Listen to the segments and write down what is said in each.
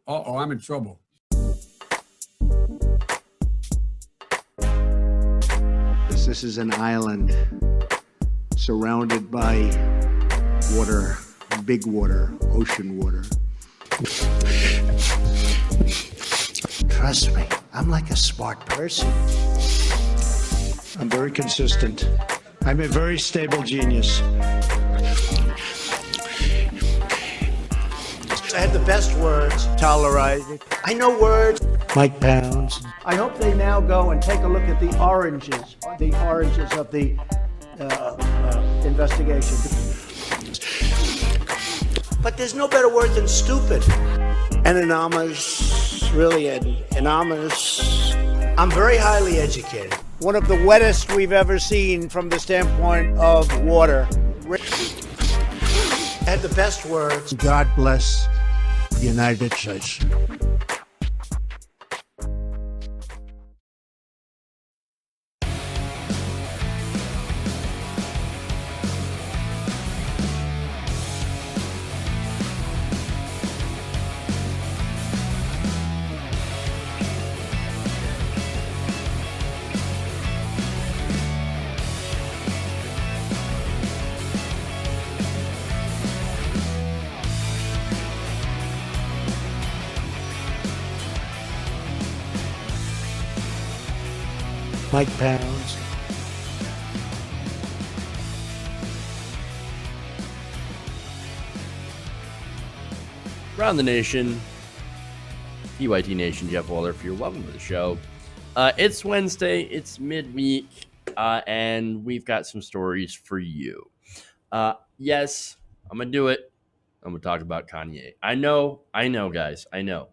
Uh-oh, I'm in trouble. This is an island surrounded by water, big water, ocean water. Trust me, I'm like a smart person. I'm very consistent. I'm a very stable genius. I had the best words. Tolerated. I know words. Mike Pounds. I hope they now go and take a look at the oranges of the investigation. But there's no better word than stupid. Anonymous, really anonymous. I'm very highly educated. One of the wettest we've ever seen from the standpoint of water. Had the best words. God bless the United States. Mike Pounds. Around the nation, PYT Nation, Jeff Waller here. Welcome to the show. It's Wednesday, it's midweek, and we've got some stories for you. Yes, I'm going to do it. I'm going to talk about Kanye. I know, guys, I know.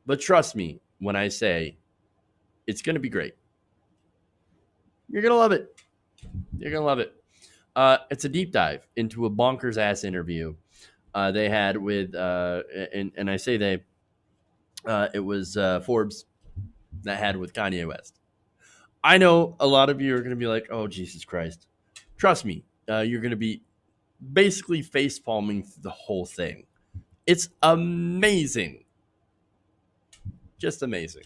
But trust me when I say it's going to be great. You're going to love it. You're going to love it. It's a deep dive into a bonkers-ass interview they had with, and I say they, it was Forbes that had with Kanye West. I know a lot of you are going to be like, oh, Jesus Christ. Trust me, you're going to be basically face-palming through the whole thing. It's amazing. Just amazing.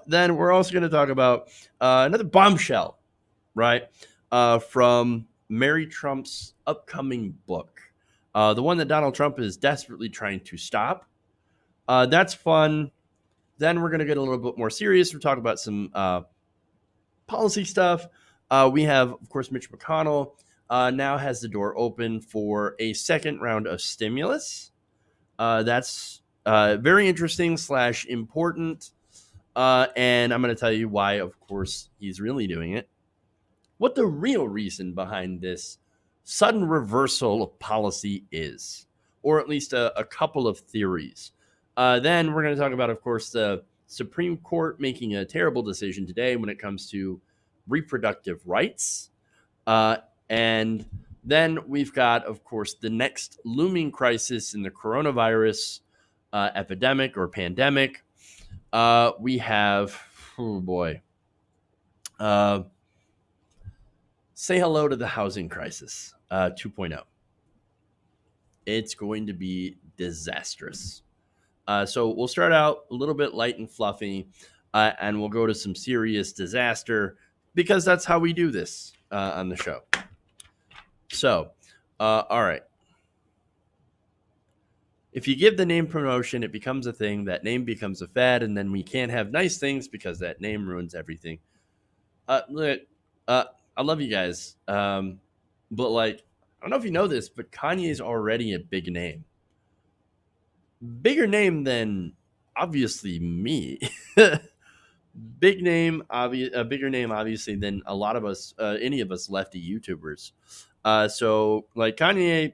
Then we're also going to talk about another bombshell, right, from Mary Trump's upcoming book, the one that Donald Trump is desperately trying to stop. That's fun. Then we're going to get a little bit more serious. We're talking about some policy stuff. We have, of course, Mitch McConnell now has the door open for a second round of stimulus. That's very interesting / important. And I'm going to tell you why, of course, he's really doing it. What the real reason behind this sudden reversal of policy is, or at least a couple of theories. Then we're going to talk about, of course, the Supreme Court making a terrible decision today when it comes to reproductive rights. And then we've got, of course, the next looming crisis in the coronavirus epidemic or pandemic. We have, oh boy, say hello to the housing crisis 2.0. It's going to be disastrous. So we'll start out a little bit light and fluffy, and we'll go to some serious disaster because that's how we do this on the show. So, all right. If you give the name promotion, it becomes a thing. That name becomes a fad, and then we can't have nice things because that name ruins everything. I love you guys, but like, I don't know if you know this, but Kanye is already a big name. Bigger name than obviously me. Bigger name, obviously, than a lot of us, any of us lefty YouTubers. So like Kanye.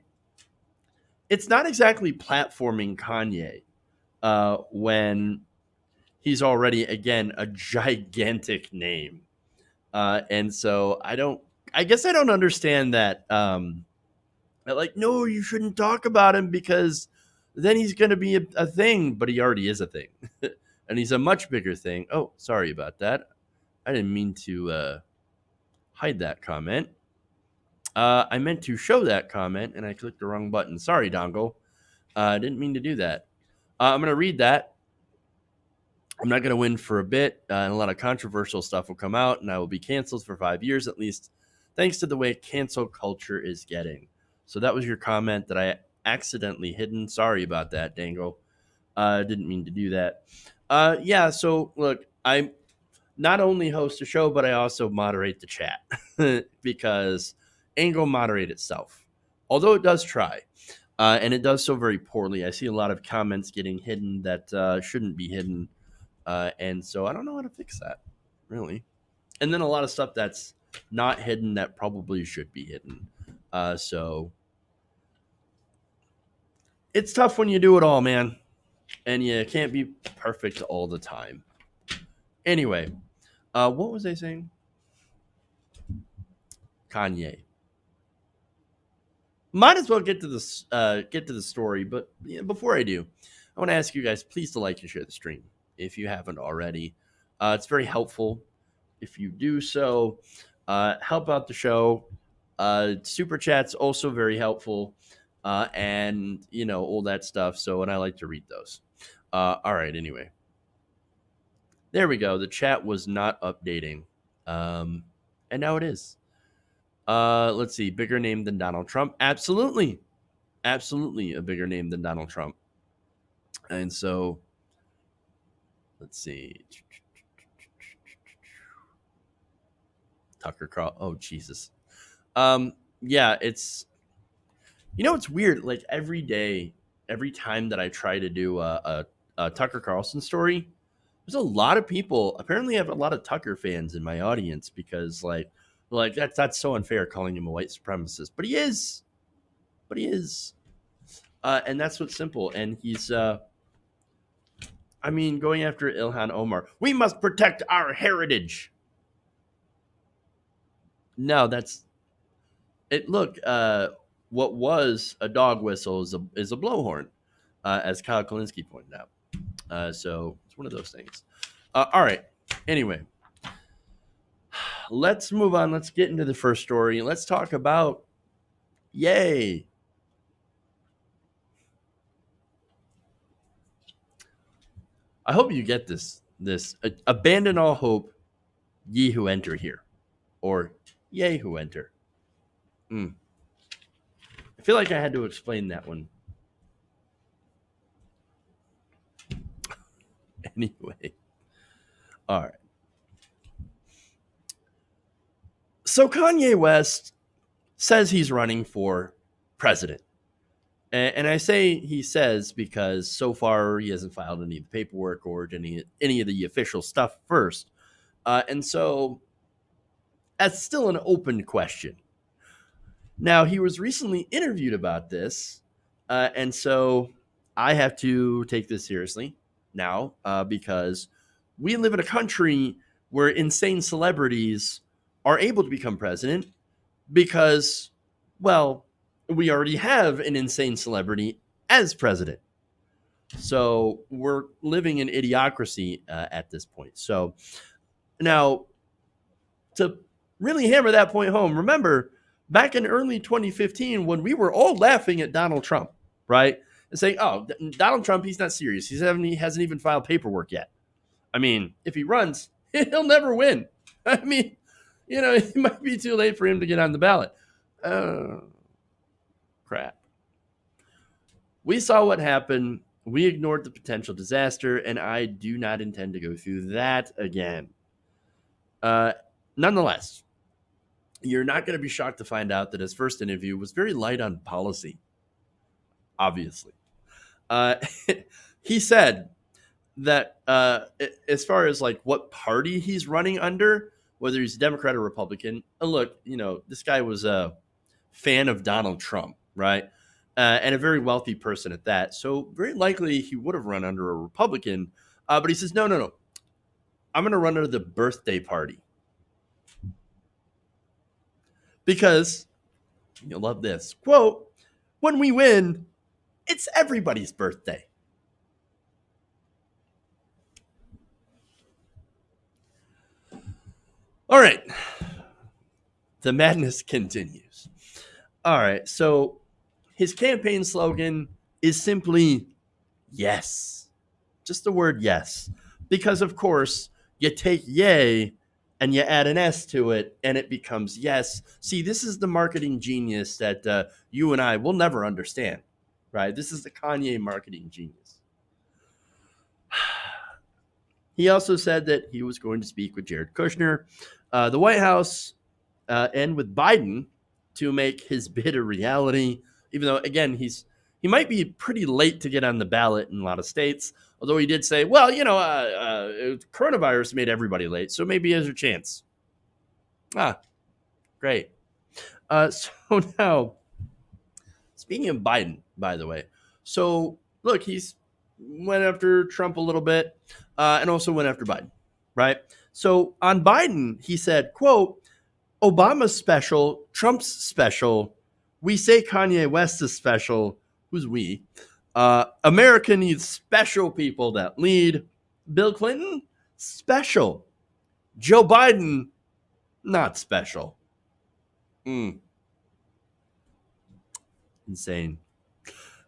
It's not exactly platforming Kanye when he's already, again, a gigantic name. And so I guess I don't understand that. Like, no, you shouldn't talk about him because then he's going to be a thing, but he already is a thing. And he's a much bigger thing. Oh, sorry about that. I didn't mean to hide that comment. I meant to show that comment, and I clicked the wrong button. Sorry, Dongle. I didn't mean to do that. I'm going to read that. I'm not going to win for a bit, and a lot of controversial stuff will come out, and I will be canceled for 5 years at least, thanks to the way cancel culture is getting. So that was your comment that I accidentally hidden. Sorry about that, Dangle. Didn't mean to do that. Yeah, so look, I not only host a show, but I also moderate the chat because Angle moderate itself, although it does try. And it does so very poorly. I see a lot of comments getting hidden that shouldn't be hidden. And so I don't know how to fix that, really. And then a lot of stuff that's not hidden that probably should be hidden. So it's tough when you do it all, man. And you can't be perfect all the time. Anyway, what was I saying? Kanye. Might as well get to this. Get to the story, but before I do, I want to ask you guys please to like and share the stream if you haven't already. It's very helpful if you do so. Help out the show. Super chats also very helpful, and all that stuff. So, and I like to read those. All right. Anyway, there we go. The chat was not updating, and now it is. Let's see. Bigger name than Donald Trump? Absolutely. Absolutely a bigger name than Donald Trump. And so, let's see. Tucker Carl. Oh, Jesus. Yeah, it's, it's weird. Like every day, every time that I try to do a Tucker Carlson story, there's a lot of people. Apparently, I have a lot of Tucker fans in my audience because, like that's so unfair calling him a white supremacist, but he is. But he is, and that's what's simple. And he's, going after Ilhan Omar. We must protect our heritage. No, that's it. Look, what was a dog whistle is a blowhorn, as Kyle Kalinske pointed out. So it's one of those things. All right. Anyway, let's move on. Let's get into the first story. Let's talk about Yay. I hope you get this. Abandon all hope, ye who enter here, or yay who enter. I feel like I had to explain that one. Anyway, all right. So Kanye West says he's running for president. And I say he says because so far he hasn't filed any of the paperwork or any of the official stuff first. And so that's still an open question. Now, he was recently interviewed about this. And so I have to take this seriously now because we live in a country where insane celebrities are able to become president because, well, we already have an insane celebrity as president. So we're living in idiocracy at this point. So now, to really hammer that point home, remember back in early 2015 when we were all laughing at Donald Trump, right? And saying, oh, Donald Trump, he's not serious. He hasn't even filed paperwork yet. I mean, if he runs, he'll never win. I mean, it might be too late for him to get on the ballot. Crap. We saw what happened. We ignored the potential disaster, and I do not intend to go through that again. Nonetheless, you're not going to be shocked to find out that his first interview was very light on policy, obviously. He said that as far as like what party he's running under, whether he's a Democrat or Republican, look, this guy was a fan of Donald Trump, right? And a very wealthy person at that. So very likely he would have run under a Republican. But he says, no. I'm going to run under the birthday party. Because, you'll love this, quote, when we win, it's everybody's birthday. All right. The madness continues. All right. So his campaign slogan is simply yes. Just the word yes. Because, of course, you take yay and you add an S to it and it becomes yes. See, this is the marketing genius that you and I will never understand, right? This is the Kanye marketing genius. He also said that he was going to speak with Jared Kushner, the White House, and with Biden to make his bid a reality. Even though, again, he might be pretty late to get on the ballot in a lot of states. Although he did say, well, coronavirus made everybody late, so maybe he has a chance. Ah, great. So now, speaking of Biden, by the way, so look, he's went after Trump a little bit, and also went after Biden, right? So on Biden, he said, quote, Obama's special, Trump's special. We say Kanye West is special. Who's we? America needs special people that lead. Bill Clinton, special. Joe Biden, not special. Insane.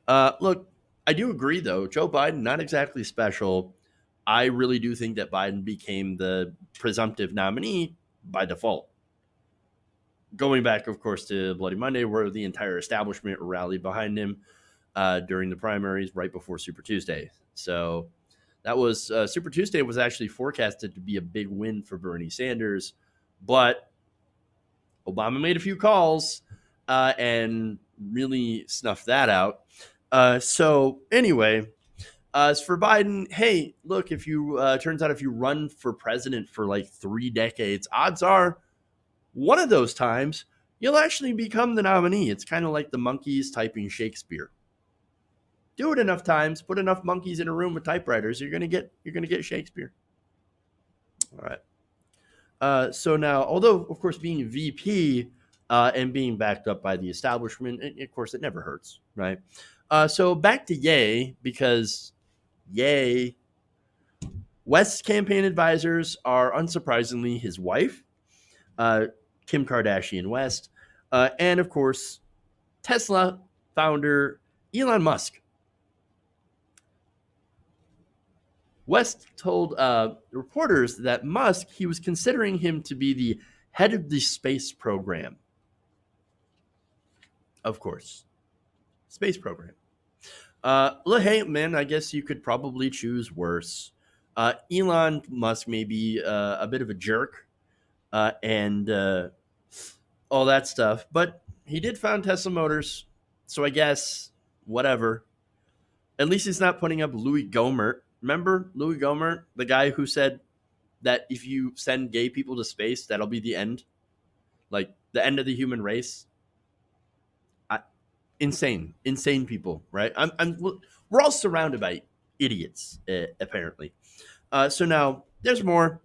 Look, I do agree, though. Joe Biden, not exactly special. I really do think that Biden became the presumptive nominee by default. Going back, of course, to Bloody Monday, where the entire establishment rallied behind him during the primaries right before Super Tuesday. So that was Super Tuesday was actually forecasted to be a big win for Bernie Sanders, but Obama made a few calls and really snuffed that out. So anyway, as for Biden, hey, look, if you turns out if you run for president for like 3 decades, odds are one of those times you'll actually become the nominee. It's kind of like the monkeys typing Shakespeare. Do it enough times, put enough monkeys in a room with typewriters, you're gonna get Shakespeare. All right. So now, although of course being VP and being backed up by the establishment, of course it never hurts, right? So back to Ye, because Ye, West's campaign advisors are unsurprisingly his wife, Kim Kardashian West, and of course Tesla founder Elon Musk. West told reporters that Musk, he was considering him to be the head of the space program. Of course, space program. Hey, man, I guess you could probably choose worse. Elon Musk may be a bit of a jerk and all that stuff, but he did found Tesla Motors, so I guess whatever. At least he's not putting up Louis Gohmert. Remember Louis Gohmert, the guy who said that if you send gay people to space, that'll be the end, like the end of the human race. Insane people, right? We're all surrounded by idiots, apparently. So now there's more.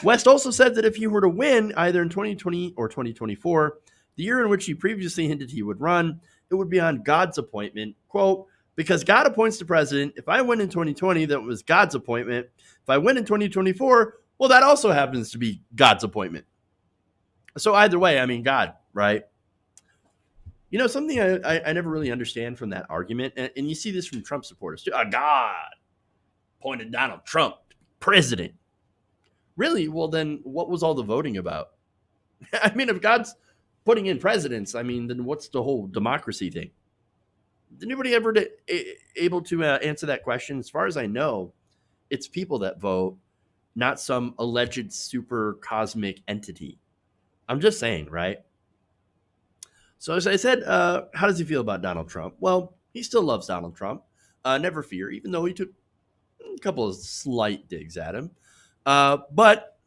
West also said that if he were to win either in 2020 or 2024, the year in which he previously hinted he would run, it would be on God's appointment. Quote, because God appoints the president. If I win in 2020, that was God's appointment. If I win in 2024, well, that also happens to be God's appointment. So either way, I mean, God, right? You know, something I never really understand from that argument, and you see this from Trump supporters too. God appointed Donald Trump president. Really? Well, then what was all the voting about? I mean, if God's putting in presidents, I mean, then what's the whole democracy thing? Did anybody ever able to answer that question? As far as I know, it's people that vote, not some alleged super cosmic entity. I'm just saying, right? So as I said, how does he feel about Donald Trump? Well, he still loves Donald Trump. Never fear, even though he took a couple of slight digs at him. But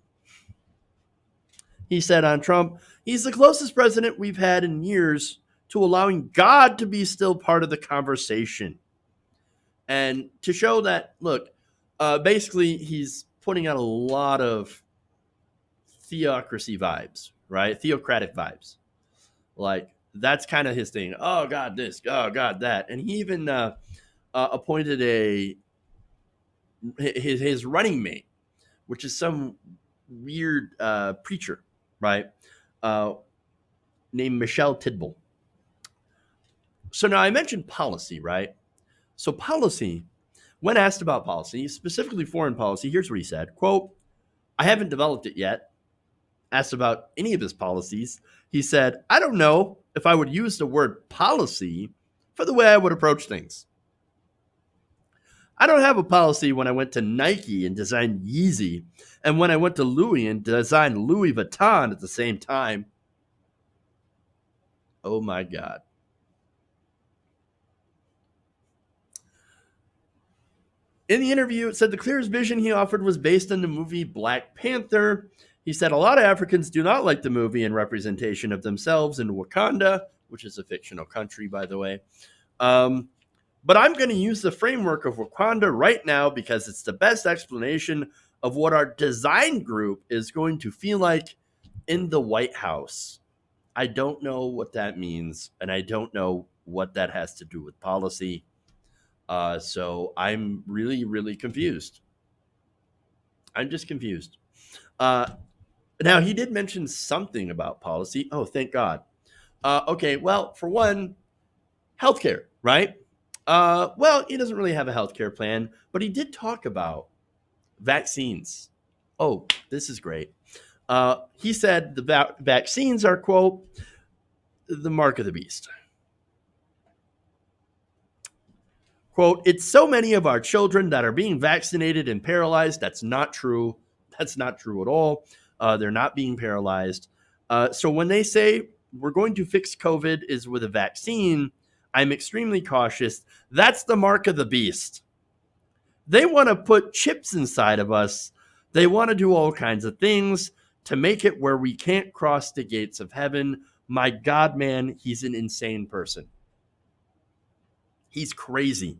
he said on Trump, he's the closest president we've had in years to allowing God to be still part of the conversation. And to show that, look, basically he's putting out a lot of theocracy vibes, right? Theocratic vibes. Like, that's kind of his thing. Oh, God, this. Oh, God, that. And he even appointed his running mate, which is some weird preacher, right? Named Michelle Tidball. So now I mentioned policy, right? So policy, when asked about policy, specifically foreign policy, here's what he said, quote, I haven't developed it yet. Asked about any of his policies, he said, I don't know if I would use the word policy for the way I would approach things. I don't have a policy when I went to Nike and designed Yeezy, and when I went to Louis and designed Louis Vuitton at the same time. Oh my God. In the interview, it said the clearest vision he offered was based on the movie Black Panther. He said a lot of Africans do not like the movie and representation of themselves in Wakanda, which is a fictional country, by the way. But I'm going to use the framework of Wakanda right now because it's the best explanation of what our design group is going to feel like in the White House. I don't know what that means, and I don't know what that has to do with policy. So I'm really, really confused. I'm just confused. Now, he did mention something about policy. Oh, thank God. Okay, well, for one, healthcare, right? Well, he doesn't really have a healthcare plan, but he did talk about vaccines. Oh, this is great. He said the vaccines are, quote, the mark of the beast. Quote, it's so many of our children that are being vaccinated and paralyzed. That's not true. That's not true at all. They're not being paralyzed. So when they say we're going to fix COVID is with a vaccine, I'm extremely cautious. That's the mark of the beast. They want to put chips inside of us. They want to do all kinds of things to make it where we can't cross the gates of heaven. My God, man, he's an insane person. He's crazy.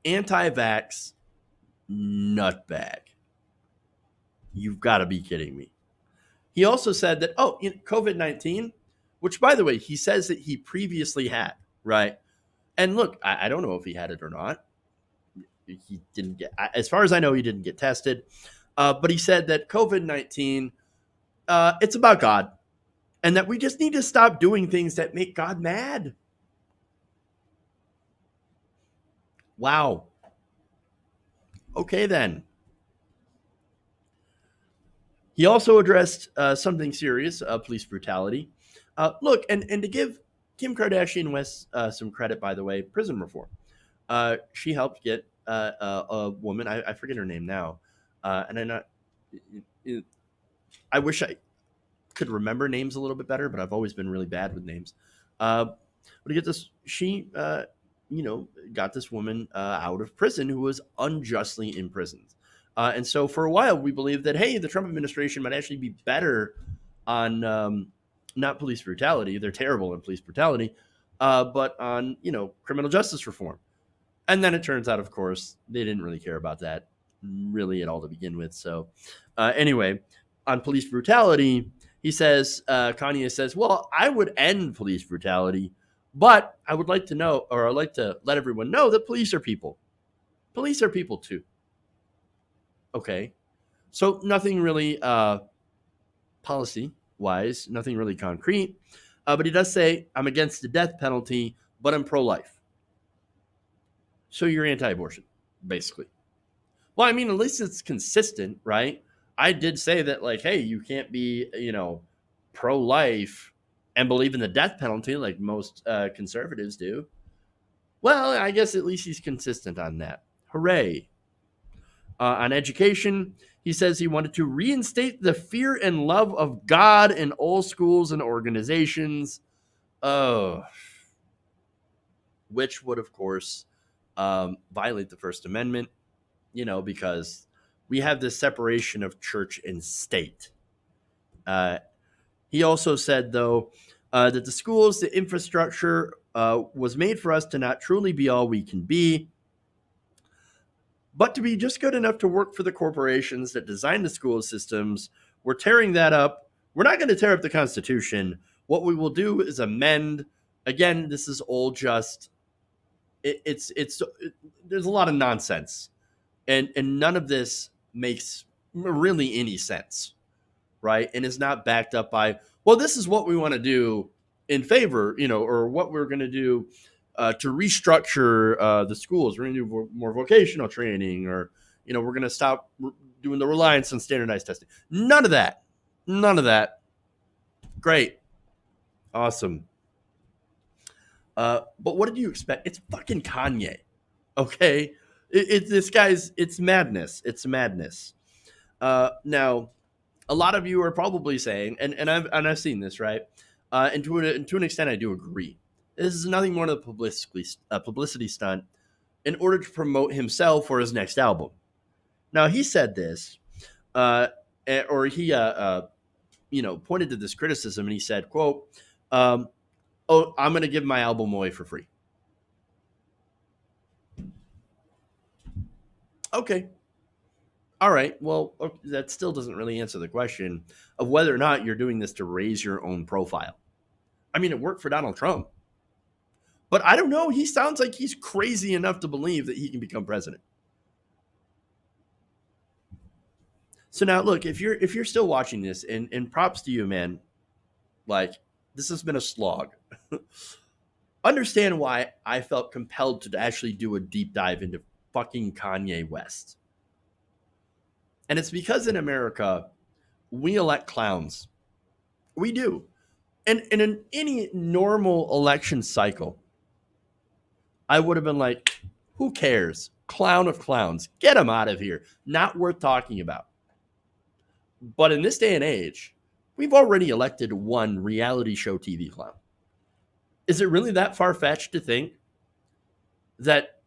Anti-vax nutbag. You've got to be kidding me. He also said that, COVID-19, which, by the way, he says that he previously had, right? And look, I don't know if he had it or not. He didn't get, as far as I know, he didn't get tested. But he said that COVID-19, it's about God, and that we just need to stop doing things that make God mad. Wow. Okay, then. He also addressed something serious, police brutality. Look, and to give Kim Kardashian West some credit, by the way, prison reform. She helped get a woman, I forget her name now, and I wish I could remember names a little bit better, but I've always been really bad with names. But to get this, she, got this woman out of prison who was unjustly imprisoned. And so for a while, we believed that, hey, the Trump administration might actually be better on not police brutality. They're terrible in police brutality, but on, criminal justice reform. And then it turns out, of course, they didn't really care about that really at all to begin with. So anyway, on police brutality, he says, Kanye says, well, I would end police brutality, but I would like to know, or I'd like to let everyone know that police are people. Police are people too. Okay. So nothing really policy-wise, nothing really concrete. But he does say, I'm against the death penalty, but I'm pro-life. So you're anti-abortion, basically. Well, I mean, at least it's consistent, right? I did say that, like, hey, you can't be, pro-life and believe in the death penalty like most conservatives do. Well, I guess at least he's consistent on that. Hooray. On education, he says he wanted to reinstate the fear and love of God in all schools and organizations. Which would, of course, violate the First Amendment, because we have this separation of church and state. He also said, though, that the schools, the infrastructure was made for us to not truly be all we can be, but to be just good enough to work for the corporations that design the school systems. We're tearing that up. We're not going to tear up the Constitution. What we will do is amend. Again, this is all just, there's a lot of nonsense. And none of this makes really any sense, right? And is not backed up by, well, this is what we want to do, in favor, or what we're going to do to restructure the schools. We're going to do more vocational training, or we're going to stop doing the reliance on standardized testing. None of that. None of that. Great. Awesome. But what did you expect? It's fucking Kanye. Okay. This guy's, it's madness. It's madness. Now, a lot of you are probably saying, and I've seen this, right? And to an extent, I do agree. This is nothing more than a publicity stunt in order to promote himself or his next album. Now, he said this, or he, pointed to this criticism, and he said, "quote Oh, I'm going to give my album away for free." Okay. All right. Well, that still doesn't really answer the question of whether or not you're doing this to raise your own profile. I mean, it worked for Donald Trump, but I don't know. He sounds like he's crazy enough to believe that he can become president. So now, look, if you're still watching this, and props to you, man. Like, this has been a slog. Understand why I felt compelled to actually do a deep dive into fucking Kanye West. And it's because in America, we elect clowns. We do. And in any normal election cycle, I would have been like, who cares? Clown of clowns. Get him out of here. Not worth talking about. But in this day and age, we've already elected one reality show TV clown. Is it really that far-fetched to think that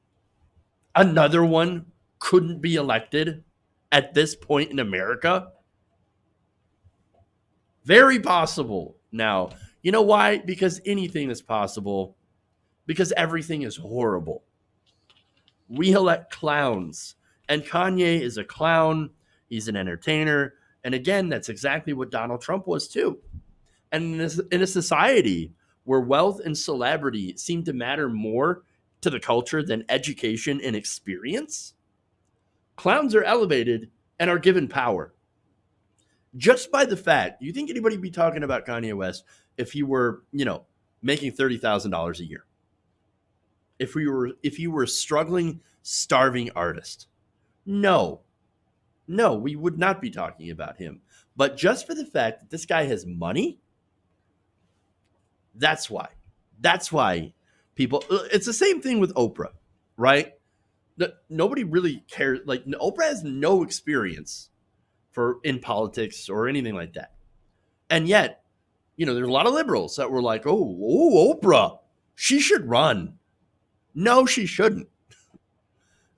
another one couldn't be elected at this point in America? Very possible. Now, you know why? Because anything is possible. Because everything is horrible. We elect clowns. And Kanye is a clown. He's an entertainer. And again, that's exactly what Donald Trump was too. And in a society where wealth and celebrity seem to matter more to the culture than education and experience, clowns are elevated and are given power. Just by the fact, do you think anybody would be talking about Kanye West if he were, making $30,000 a year? If you were a struggling, starving artist? No, we would not be talking about him. But just for the fact that this guy has money, that's why. That's why people. It's the same thing with Oprah, right? Nobody really cares. Like, Oprah has no experience in politics or anything like that, and yet, there's a lot of liberals that were like, "Oh, Oprah, she should run." No, she shouldn't.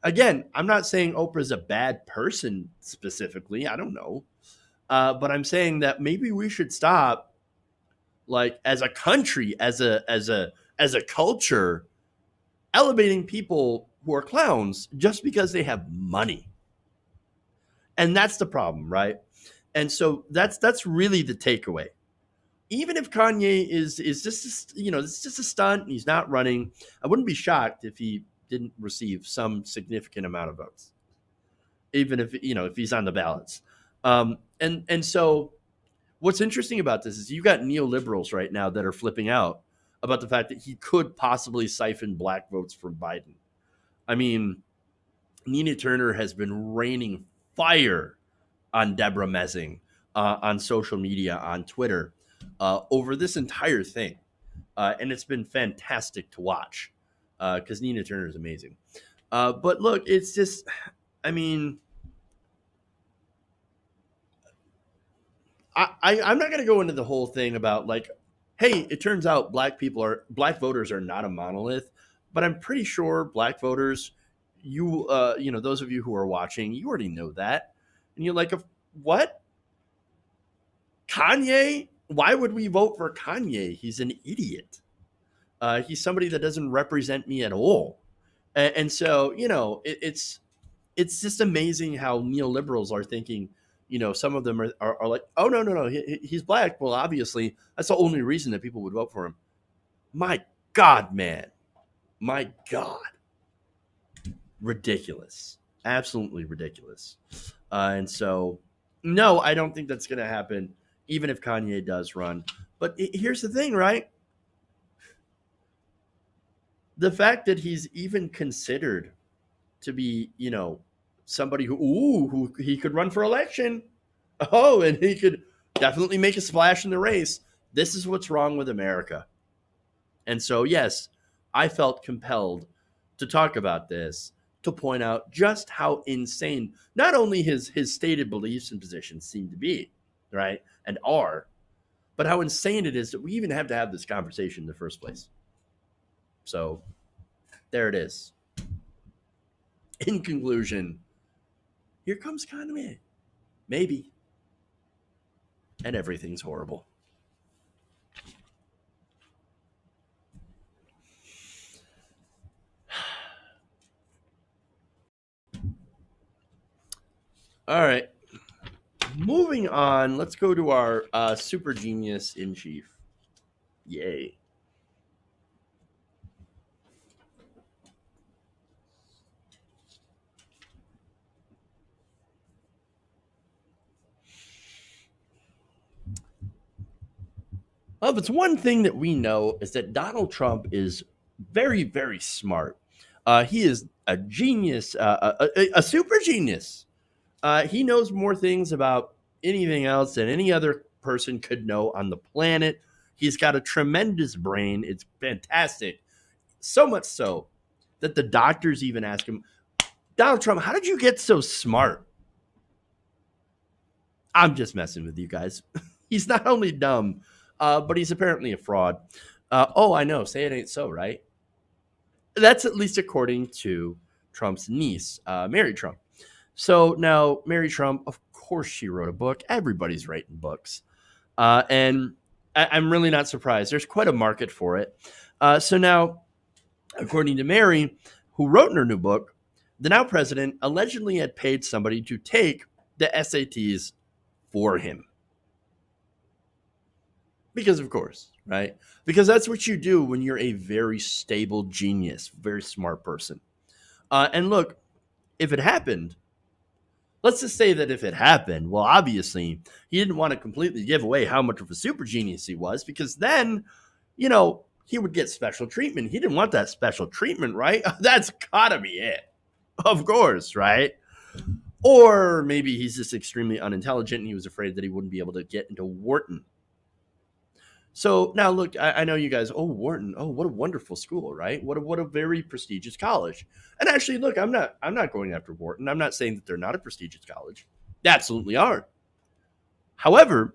Again, I'm not saying Oprah's a bad person specifically. I don't know, but I'm saying that maybe we should stop, like, as a country, as a culture, elevating people who are clowns just because they have money. And that's the problem, right? And so that's really the takeaway. Even if Kanye is just, it's just a stunt and he's not running, I wouldn't be shocked if he didn't receive some significant amount of votes, even if he's on the ballots. And so what's interesting about this is you got neoliberals right now that are flipping out about the fact that he could possibly siphon black votes from Biden. I mean, Nina Turner has been raining fire on Deborah Messing on social media, on Twitter, over this entire thing. And it's been fantastic to watch because Nina Turner is amazing. But look, it's just, I mean, I'm not going to go into the whole thing about, like, hey, it turns out black voters are not a monolith, but I'm pretty sure black voters, those of you who are watching, you already know that. And you're like, what? Kanye? Why would we vote for Kanye? He's an idiot. He's somebody that doesn't represent me at all. And so, it's just amazing how neoliberals are thinking. Some of them are like, oh, no, he's black. Well, obviously, that's the only reason that people would vote for him. My God, man. My God. Ridiculous. Absolutely ridiculous. And so, no, I don't think that's going to happen, even if Kanye does run. But here's the thing, right? the fact that he's even considered to be, somebody who he could run for election. Oh, and he could definitely make a splash in the race. This is what's wrong with America. And so, yes, I felt compelled to talk about this, to point out just how insane not only his stated beliefs and positions seem to be, right, and are, but how insane it is that we even have to have this conversation in the first place. So there it is. In conclusion, here comes Kanye. Maybe. And everything's horrible. All right. Moving on, let's go to our super genius in chief. Yay. Well, if it's one thing that we know is that Donald Trump is very, very smart. He is a genius, a super genius. He knows more things about anything else than any other person could know on the planet. He's got a tremendous brain. It's fantastic. So much so that the doctors even ask him, Donald Trump, how did you get so smart? I'm just messing with you guys. He's not only dumb, but he's apparently a fraud. Oh, I know. Say it ain't so, right? That's at least according to Trump's niece, Mary Trump. So now, Mary Trump, of course, she wrote a book. Everybody's writing books. And I'm really not surprised. There's quite a market for it. So now, according to Mary, who wrote in her new book, the now president allegedly had paid somebody to take the SATs for him. Because, of course, right? Because that's what you do when you're a very stable genius, very smart person. And look, if it happened, let's just say that if it happened, well, obviously, he didn't want to completely give away how much of a super genius he was, because then, he would get special treatment. He didn't want that special treatment, right? That's gotta be it. Of course, right? Or maybe he's just extremely unintelligent and he was afraid that he wouldn't be able to get into Wharton. So now, look, I know you guys. Oh, Wharton. Oh, what a wonderful school, right? What a very prestigious college. And actually, look, I'm not going after Wharton. I'm not saying that they're not a prestigious college. They absolutely are. However,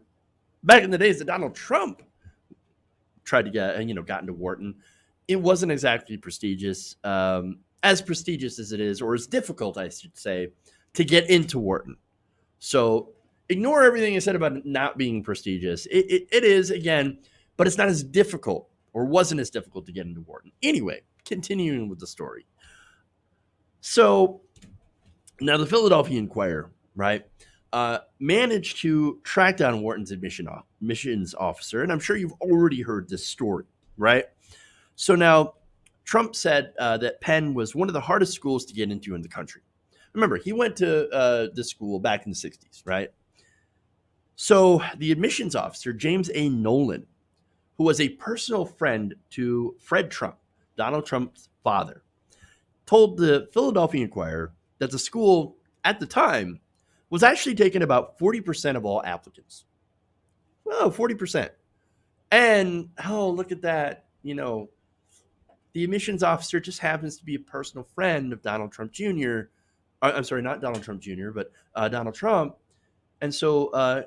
back in the days that Donald Trump tried to got into Wharton, it wasn't exactly prestigious, as prestigious as it is, or as difficult, I should say, to get into Wharton. So ignore everything I said about it not being prestigious. It is, again, but it's not as difficult, or wasn't as difficult to get into Wharton. Anyway, continuing with the story. So now the Philadelphia Inquirer, right, managed to track down Wharton's admissions officer, and I'm sure you've already heard this story, right? So now Trump said that Penn was one of the hardest schools to get into in the country. Remember, he went to this school back in the 60s, right? So the admissions officer, James A. Nolan, who was a personal friend to Fred Trump, Donald Trump's father, told the Philadelphia Inquirer that the school at the time was actually taking about 40% of all applicants. Oh, 40%. And, oh, look at that. The admissions officer just happens to be a personal friend of Donald Trump Jr. I'm sorry, not Donald Trump Jr., but Donald Trump. And so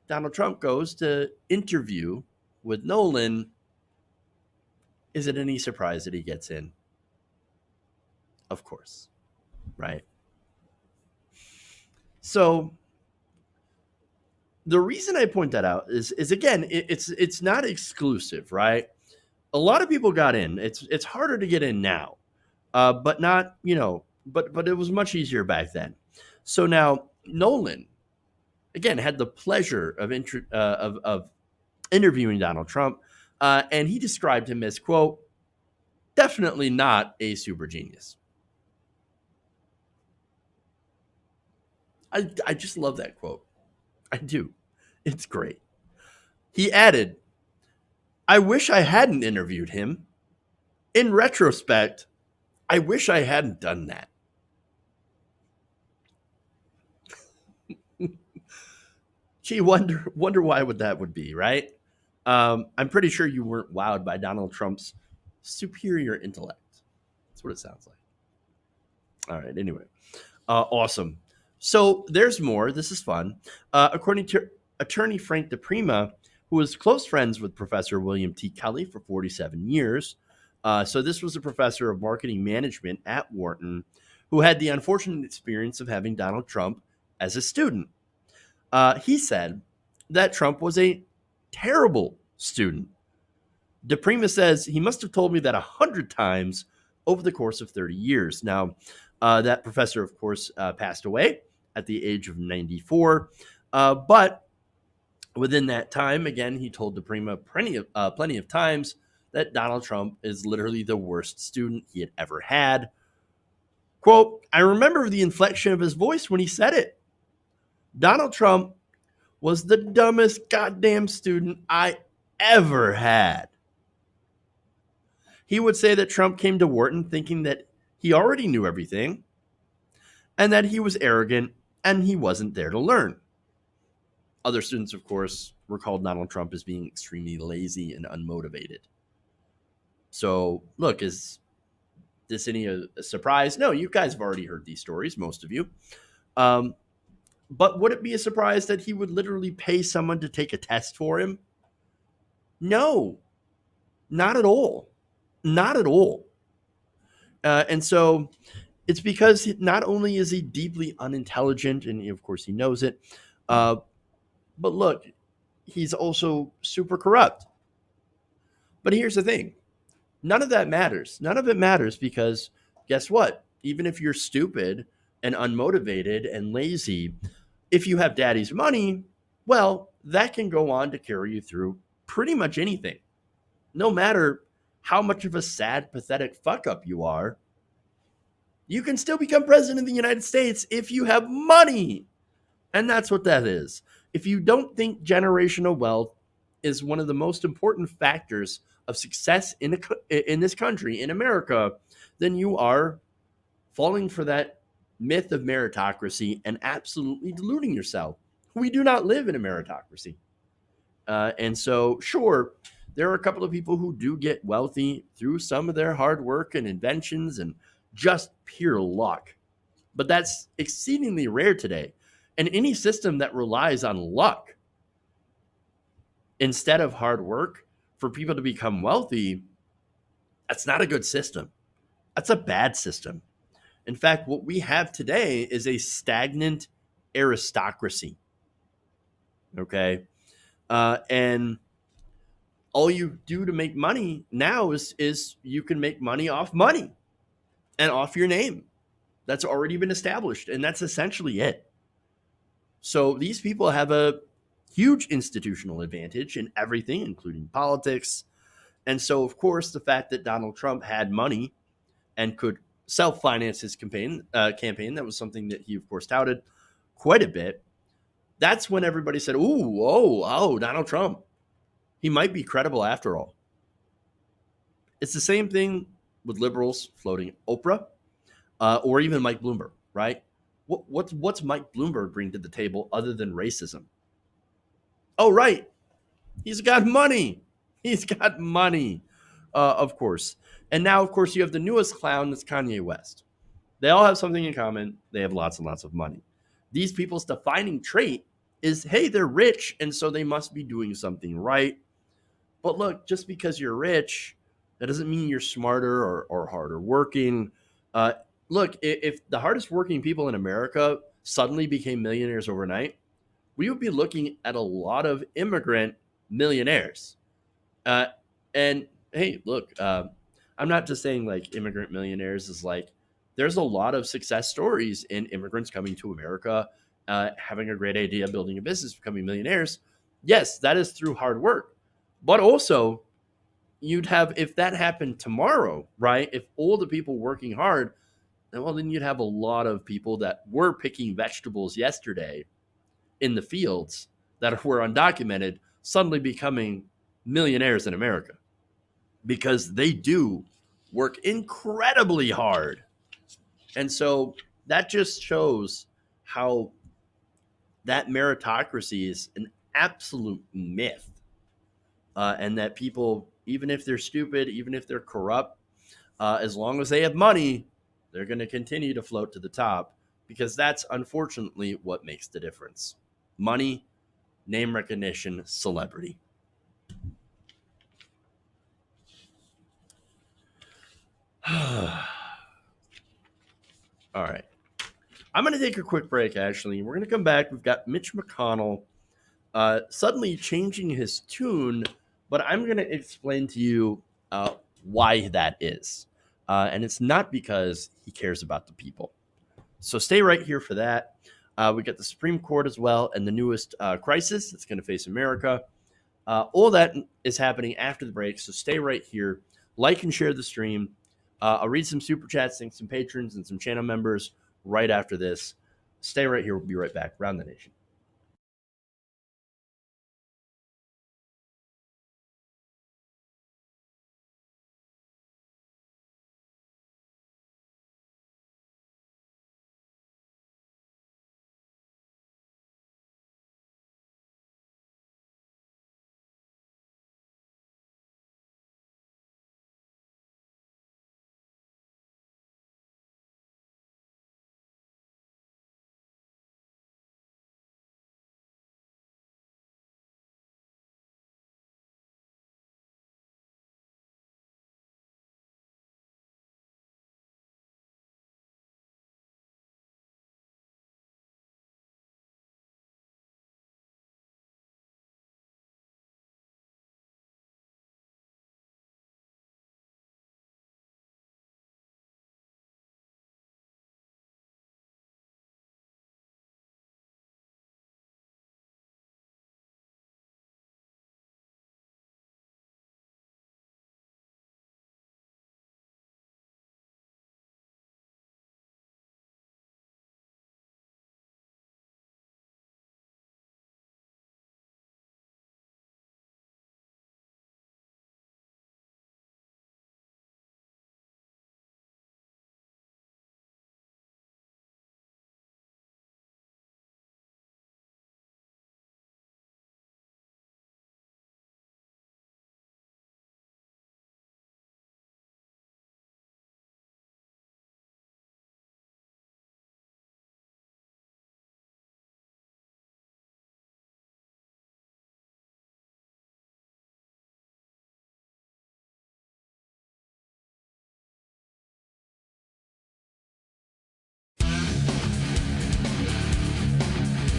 Donald Trump goes to interview with Nolan. Is it any surprise that he gets in? Of course, right? So the reason I point that out is again, it's not exclusive, right? A lot of people got in. It's harder to get in now, but not but it was much easier back then. So now Nolan, again, had the pleasure of interviewing Donald Trump, and he described him as, quote, definitely not a super genius. I just love that quote. I do. It's great. He added, I wish I hadn't interviewed him. In retrospect, I wish I hadn't done that. Gee, wonder why would that would be, right? I'm pretty sure you weren't wowed by Donald Trump's superior intellect. That's what it sounds like. All right. Anyway, awesome. So there's more. This is fun. According to attorney Frank DePrima, who was close friends with Professor William T. Kelly for 47 years. So this was a professor of marketing management at Wharton who had the unfortunate experience of having Donald Trump as a student. He said that Trump was a terrible student. DePrima says he must have told me that 100 times over the course of 30 years. Now, that professor, of course, passed away at the age of 94. But within that time, again, he told DePrima plenty of times that Donald Trump is literally the worst student he had ever had. Quote, I remember the inflection of his voice when he said it. Donald Trump was the dumbest goddamn student I ever had. He would say that Trump came to Wharton thinking that he already knew everything and that he was arrogant and he wasn't there to learn. Other students, of course, recalled Donald Trump as being extremely lazy and unmotivated. So, look, is this any a surprise? No, you guys have already heard these stories, most of you. But would it be a surprise that he would literally pay someone to take a test for him? No, not at all. Not at all. And so it's because not only is he deeply unintelligent, and of course he knows it, but look, he's also super corrupt. But here's the thing. None of that matters. None of it matters because guess what? Even if you're stupid and unmotivated and lazy, if you have daddy's money, well, that can go on to carry you through pretty much anything. No matter how much of a sad, pathetic fuck up you are, you can still become president of the United States if you have money. And that's what that is. If you don't think generational wealth is one of the most important factors of success in this country, in America, then you are falling for that myth of meritocracy and absolutely deluding yourself. We do not live in a meritocracy. And so, sure, there are a couple of people who do get wealthy through some of their hard work and inventions and just pure luck. But that's exceedingly rare today. And any system that relies on luck instead of hard work for people to become wealthy, that's not a good system. That's a bad system. In fact, what we have today is a stagnant aristocracy. Okay. And all you do to make money now is you can make money off money and off your name. That's already been established. And that's essentially it. So these people have a huge institutional advantage in everything, including politics. And so, of course, the fact that Donald Trump had money and could self-finance his campaign, that was something that he, of course, touted quite a bit. That's when everybody said, Donald Trump. He might be credible after all. It's the same thing with liberals floating Oprah or even Mike Bloomberg, right? What's Mike Bloomberg bring to the table other than racism? Oh, right. He's got money. He's got money, of course. And now, of course, you have the newest clown, that's Kanye West. They all have something in common. They have lots and lots of money. These people's defining trait is, hey, they're rich, and so they must be doing something right. But look, just because you're rich, that doesn't mean you're smarter or harder working. Look, if the hardest working people in America suddenly became millionaires overnight, we would be looking at a lot of immigrant millionaires. And hey, look, I'm not just saying like immigrant millionaires is like, there's a lot of success stories in immigrants coming to America, having a great idea, building a business, becoming millionaires. Yes, that is through hard work. But also, you'd have, if that happened tomorrow, right? If all the people working hard, well, then you'd have a lot of people that were picking vegetables yesterday in the fields that were undocumented suddenly becoming millionaires in America because they do work incredibly hard. And so that just shows how that meritocracy is an absolute myth. And that people, even if they're stupid, even if they're corrupt, as long as they have money, they're going to continue to float to the top, because that's unfortunately what makes the difference. Money, name recognition, celebrity. All right. I'm going to take a quick break, actually. We're going to come back. We've got Mitch McConnell suddenly changing his tune, but I'm going to explain to you why that is. And it's not because he cares about the people. So stay right here for that. We got the Supreme Court as well, and the newest crisis that's going to face America. All that is happening after the break, so stay right here. Like and share the stream. I'll read some super chats, thanks some patrons and some channel members right after this. Stay right here. We'll be right back. Round the Nation.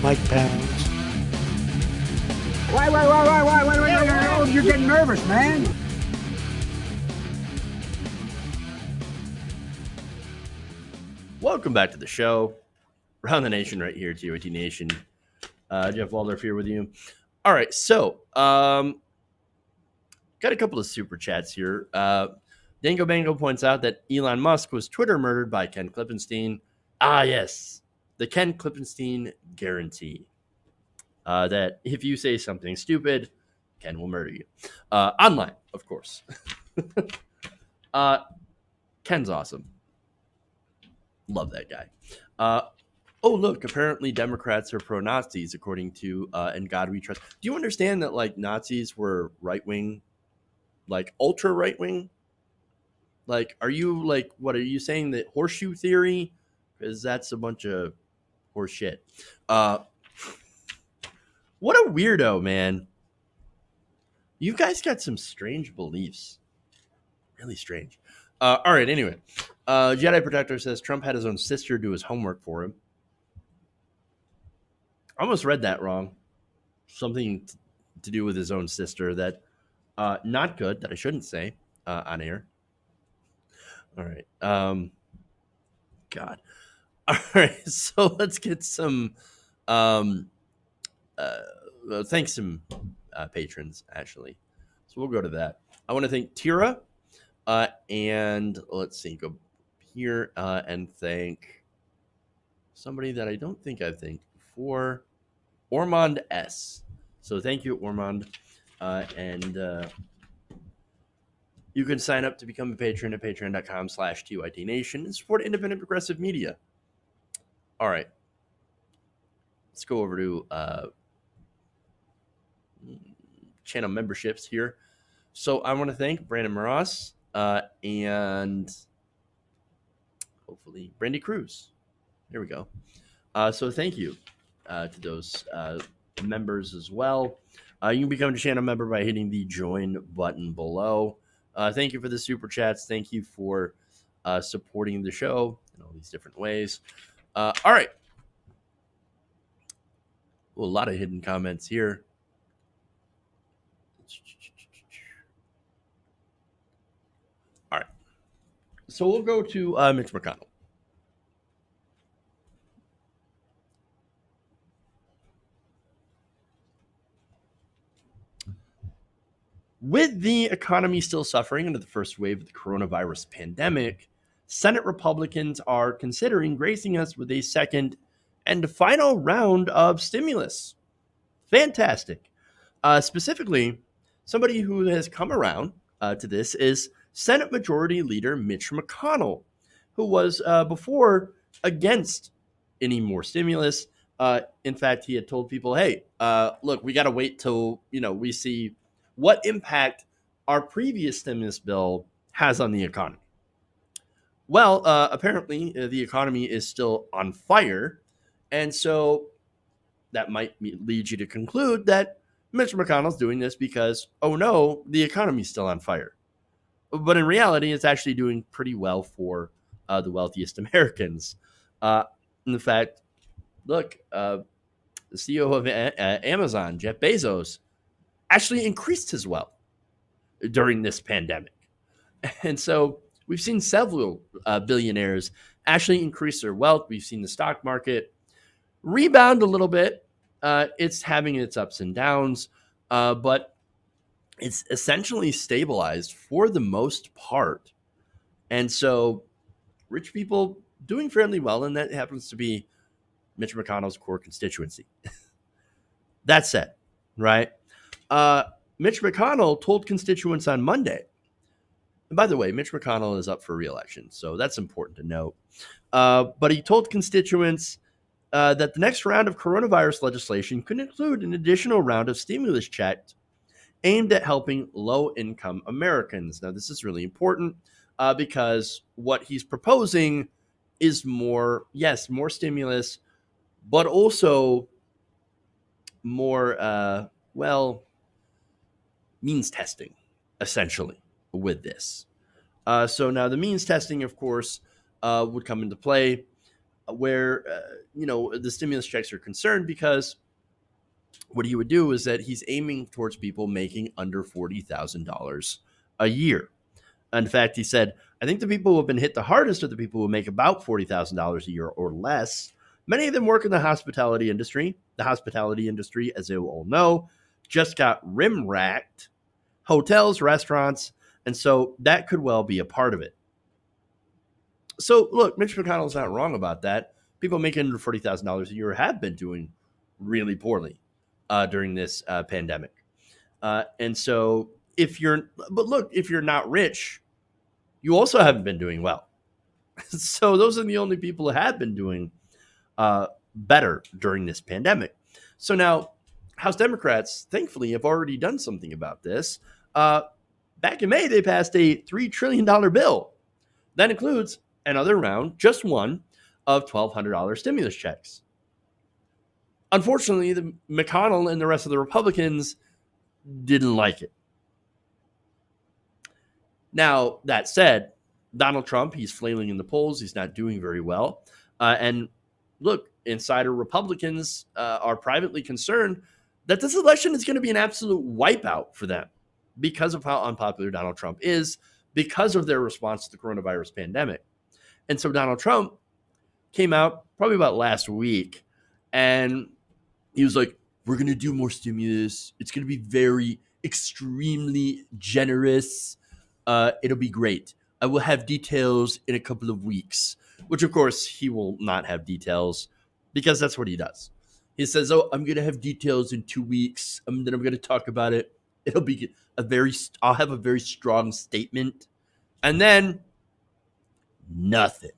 Mike Pounds. Wait, you're getting nervous, man. Welcome back to the show. Round the Nation right here, TOT Nation. Jeff Waldorf here with you. All right, so got a couple of super chats here. Dango Bango points out that Elon Musk was Twitter murdered by Ken Klippenstein. Ah, yes, the Ken Klippenstein guarantee. That if you say something stupid, Ken will murder you. Online, of course. Ken's awesome. Love that guy. Oh, look, apparently Democrats are pro-Nazis, according to In God We Trust. Do you understand that, like, Nazis were right-wing, like, ultra-right-wing? Like, are you, like, what, are you saying that horseshoe theory? Because that's a bunch of horse shit. What a weirdo, man. You guys got some strange beliefs. Really strange. All right, anyway. Jedi Protector says Trump had his own sister do his homework for him. I almost read that wrong. Something to do with his own sister that not good, that I shouldn't say on air. All right. God. All right. So let's get some thanks some patrons, actually. So we'll go to that. I want to thank Tira. And let's see, go here and thank somebody that I don't think I've thanked before, Ormond S. So thank you, Ormond. And You can sign up to become a patron at patreon.com/TYTNation and support independent progressive media. All right. Let's go over to channel memberships here. So I want to thank Brandon Moras and hopefully Brandy Cruz. There we go. So thank you to those members as well. You can become a channel member by hitting the join button below. Thank you for the super chats. Thank you for supporting the show in all these different ways. All right. Well, a lot of hidden comments here. All right. So we'll go to Mitch McConnell. With the economy still suffering under the first wave of the coronavirus pandemic, Senate Republicans are considering gracing us with a second and final round of stimulus. Fantastic. Specifically, somebody who has come around to this is Senate Majority Leader Mitch McConnell, who was before against any more stimulus. In fact, he had told people, hey, look, we got to wait till, we see what impact our previous stimulus bill has on the economy. Well, apparently the economy is still on fire. And so that might lead you to conclude that Mitch McConnell's doing this because, oh no, the economy's still on fire. But in reality, it's actually doing pretty well for the wealthiest Americans. In fact, look, the CEO of Amazon, Jeff Bezos, actually increased his wealth during this pandemic. And so we've seen several billionaires actually increase their wealth. We've seen the stock market rebound a little bit. It's having its ups and downs, but it's essentially stabilized for the most part. And so rich people doing fairly well, and that happens to be Mitch McConnell's core constituency. That said, right? Mitch McConnell told constituents on Monday, and by the way, Mitch McConnell is up for re-election, so that's important to note. But he told constituents that the next round of coronavirus legislation could include an additional round of stimulus checks aimed at helping low-income Americans. Now, this is really important because what he's proposing is more stimulus, but also more, means testing, essentially, with this. So now the means testing, of course, would come into play where, the stimulus checks are concerned, because what he would do is that he's aiming towards people making under $40,000 a year. In fact, he said, I think the people who have been hit the hardest are the people who make about $40,000 a year or less. Many of them work in the hospitality industry. The hospitality industry, as you all know, just got rim-racked. Hotels, restaurants, and so that could well be a part of it. So, look, Mitch McConnell's not wrong about that. People making under $40,000 a year have been doing really poorly during this pandemic. And so if you're not rich, you also haven't been doing well. So those are the only people who have been doing better during this pandemic. So now House Democrats, thankfully, have already done something about this. Back in May, they passed a $3 trillion bill. That includes another round, just one, of $1,200 stimulus checks. Unfortunately, the McConnell and the rest of the Republicans didn't like it. Now, that said, Donald Trump, he's flailing in the polls. He's not doing very well. And look, insider Republicans are privately concerned that this election is going to be an absolute wipeout for them because of how unpopular Donald Trump is, because of their response to the coronavirus pandemic. And so Donald Trump came out probably about last week, and he was like, we're going to do more stimulus. It's going to be very, extremely generous. It'll be great. I will have details in a couple of weeks, which, of course, he will not have details because that's what he does. He says, oh, I'm going to have details in 2 weeks, and then I'm going to talk about it It'll be I'll have a very strong statement. And then nothing.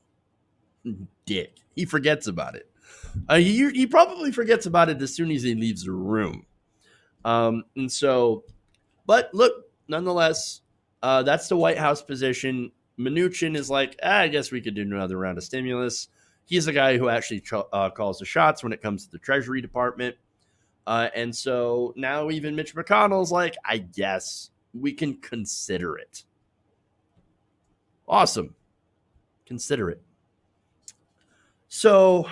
Dick. He forgets about it. He probably forgets about it as soon as he leaves the room. And so, but look, nonetheless, that's the White House position. Mnuchin is like, I guess we could do another round of stimulus. He's the guy who actually calls the shots when it comes to the Treasury Department. And so now even Mitch McConnell's like, I guess we can consider it. Awesome. Consider it. So,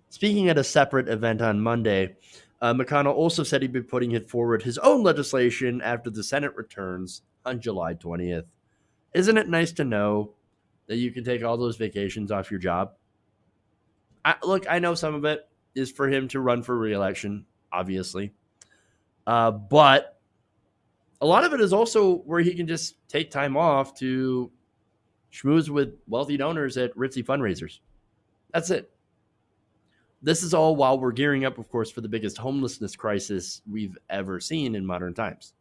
speaking at a separate event on Monday, McConnell also said he'd be putting forward his own legislation after the Senate returns on July 20th. Isn't it nice to know that you can take all those vacations off your job? Look, I know some of it is for him to run for re-election, obviously. But a lot of it is also where he can just take time off to schmooze with wealthy donors at ritzy fundraisers. That's it. This is all while we're gearing up, of course, for the biggest homelessness crisis we've ever seen in modern times.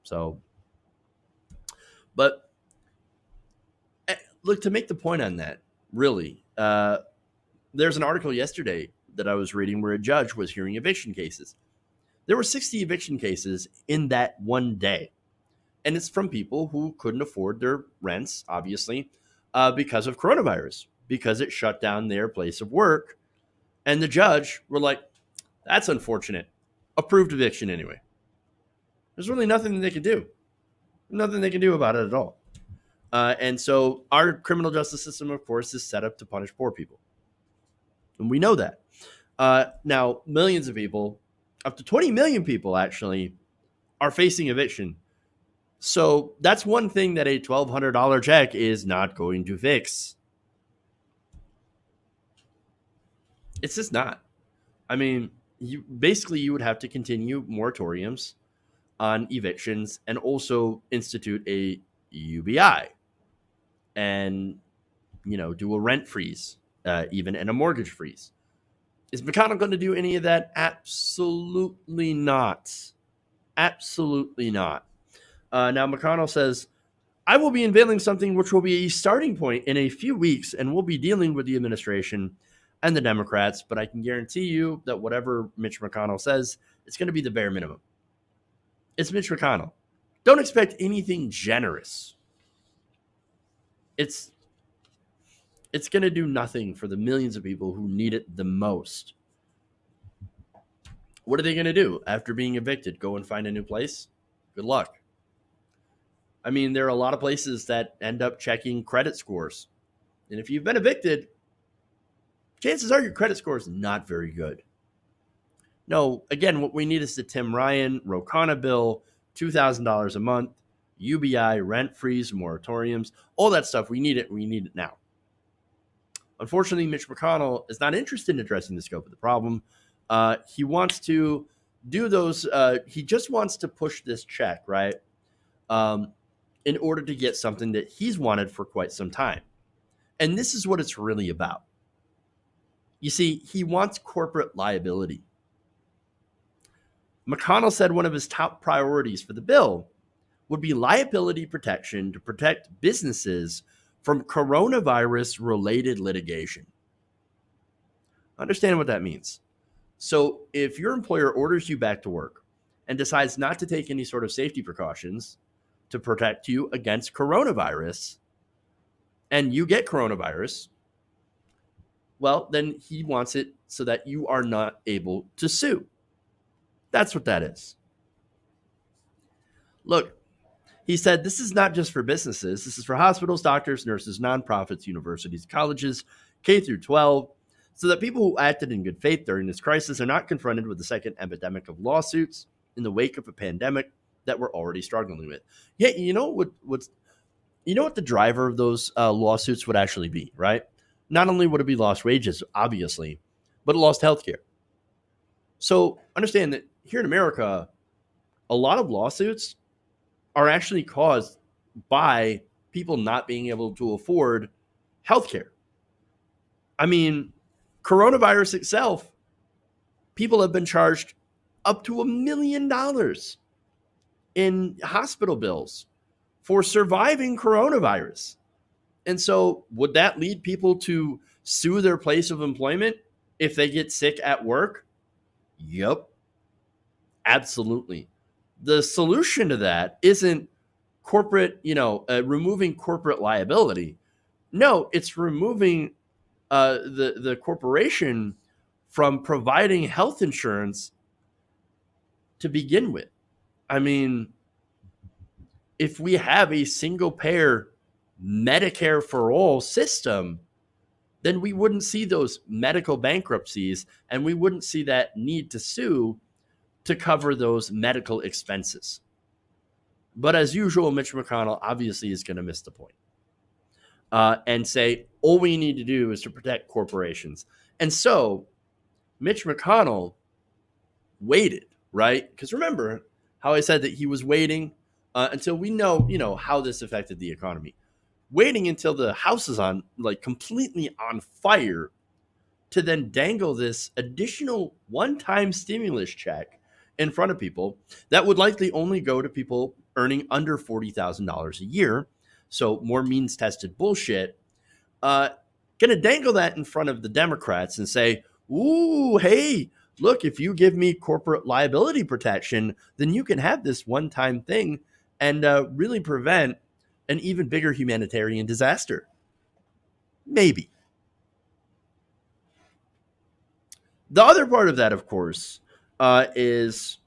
So, but look, to make the point on that, really, there's an article yesterday that I was reading where a judge was hearing eviction cases. There were 60 eviction cases in that one day. And it's from people who couldn't afford their rents, obviously, because of coronavirus, because it shut down their place of work. And the judge were like, that's unfortunate. Approved eviction anyway. There's really nothing they could do. Nothing they can do about it at all. And so our criminal justice system, of course, is set up to punish poor people. And we know that. Now, millions of people, up to 20 million people actually, are facing eviction. So that's one thing that a $1,200 check is not going to fix. It's just not. I mean, you would have to continue moratoriums on evictions and also institute a UBI and, do a rent freeze, even, and a mortgage freeze. Is McConnell going to do any of that? Absolutely not. Absolutely not. Now, McConnell says, I will be unveiling something which will be a starting point in a few weeks, and we'll be dealing with the administration and the Democrats, but I can guarantee you that whatever Mitch McConnell says, it's going to be the bare minimum. It's Mitch McConnell. Don't expect anything generous. It's going to do nothing for the millions of people who need it the most. What are they going to do after being evicted? Go and find a new place? Good luck. I mean, there are a lot of places that end up checking credit scores. And if you've been evicted, chances are your credit score is not very good. No, again, what we need is the Tim Ryan, Ro Khanna bill, $2,000 a month, UBI, rent freeze, moratoriums, all that stuff. We need it. We need it now. Unfortunately, Mitch McConnell is not interested in addressing the scope of the problem. He wants to do those. He just wants to push this check, right? In order to get something that he's wanted for quite some time. And this is what it's really about. You see, he wants corporate liability. McConnell said one of his top priorities for the bill would be liability protection to protect businesses from coronavirus-related litigation. Understand what that means. So if your employer orders you back to work and decides not to take any sort of safety precautions to protect you against coronavirus, and you get coronavirus, well, then he wants it so that you are not able to sue. That's what that is. Look, he said this is not just for businesses. This is for hospitals, doctors, nurses, nonprofits, universities, colleges, K through 12, so that people who acted in good faith during this crisis are not confronted with the second epidemic of lawsuits in the wake of a pandemic that we're already struggling with. Yeah, you know what the driver of those lawsuits would actually be, right? Not only would it be lost wages, obviously, but lost healthcare. So understand that here in America, a lot of lawsuits are actually caused by people not being able to afford healthcare. I mean, coronavirus itself, people have been charged up to $1 million in hospital bills for surviving coronavirus. And so would that lead people to sue their place of employment if they get sick at work? Yep, absolutely. The solution to that isn't corporate, removing corporate liability. No, it's removing the corporation from providing health insurance to begin with. I mean, if we have a single payer Medicare for all system, then we wouldn't see those medical bankruptcies and we wouldn't see that need to sue to cover those medical expenses. But as usual, Mitch McConnell obviously is going to miss the point and say, all we need to do is to protect corporations. And so Mitch McConnell waited, right? Because remember how I said that he was waiting until we know, how this affected the economy. Waiting until the house is on, completely on fire to then dangle this additional one-time stimulus check in front of people that would likely only go to people earning under $40,000 a year. So more means-tested bullshit. Gonna dangle that in front of the Democrats and say, ooh, hey, look, if you give me corporate liability protection, then you can have this one-time thing and really prevent an even bigger humanitarian disaster. Maybe. The other part of that, of course, is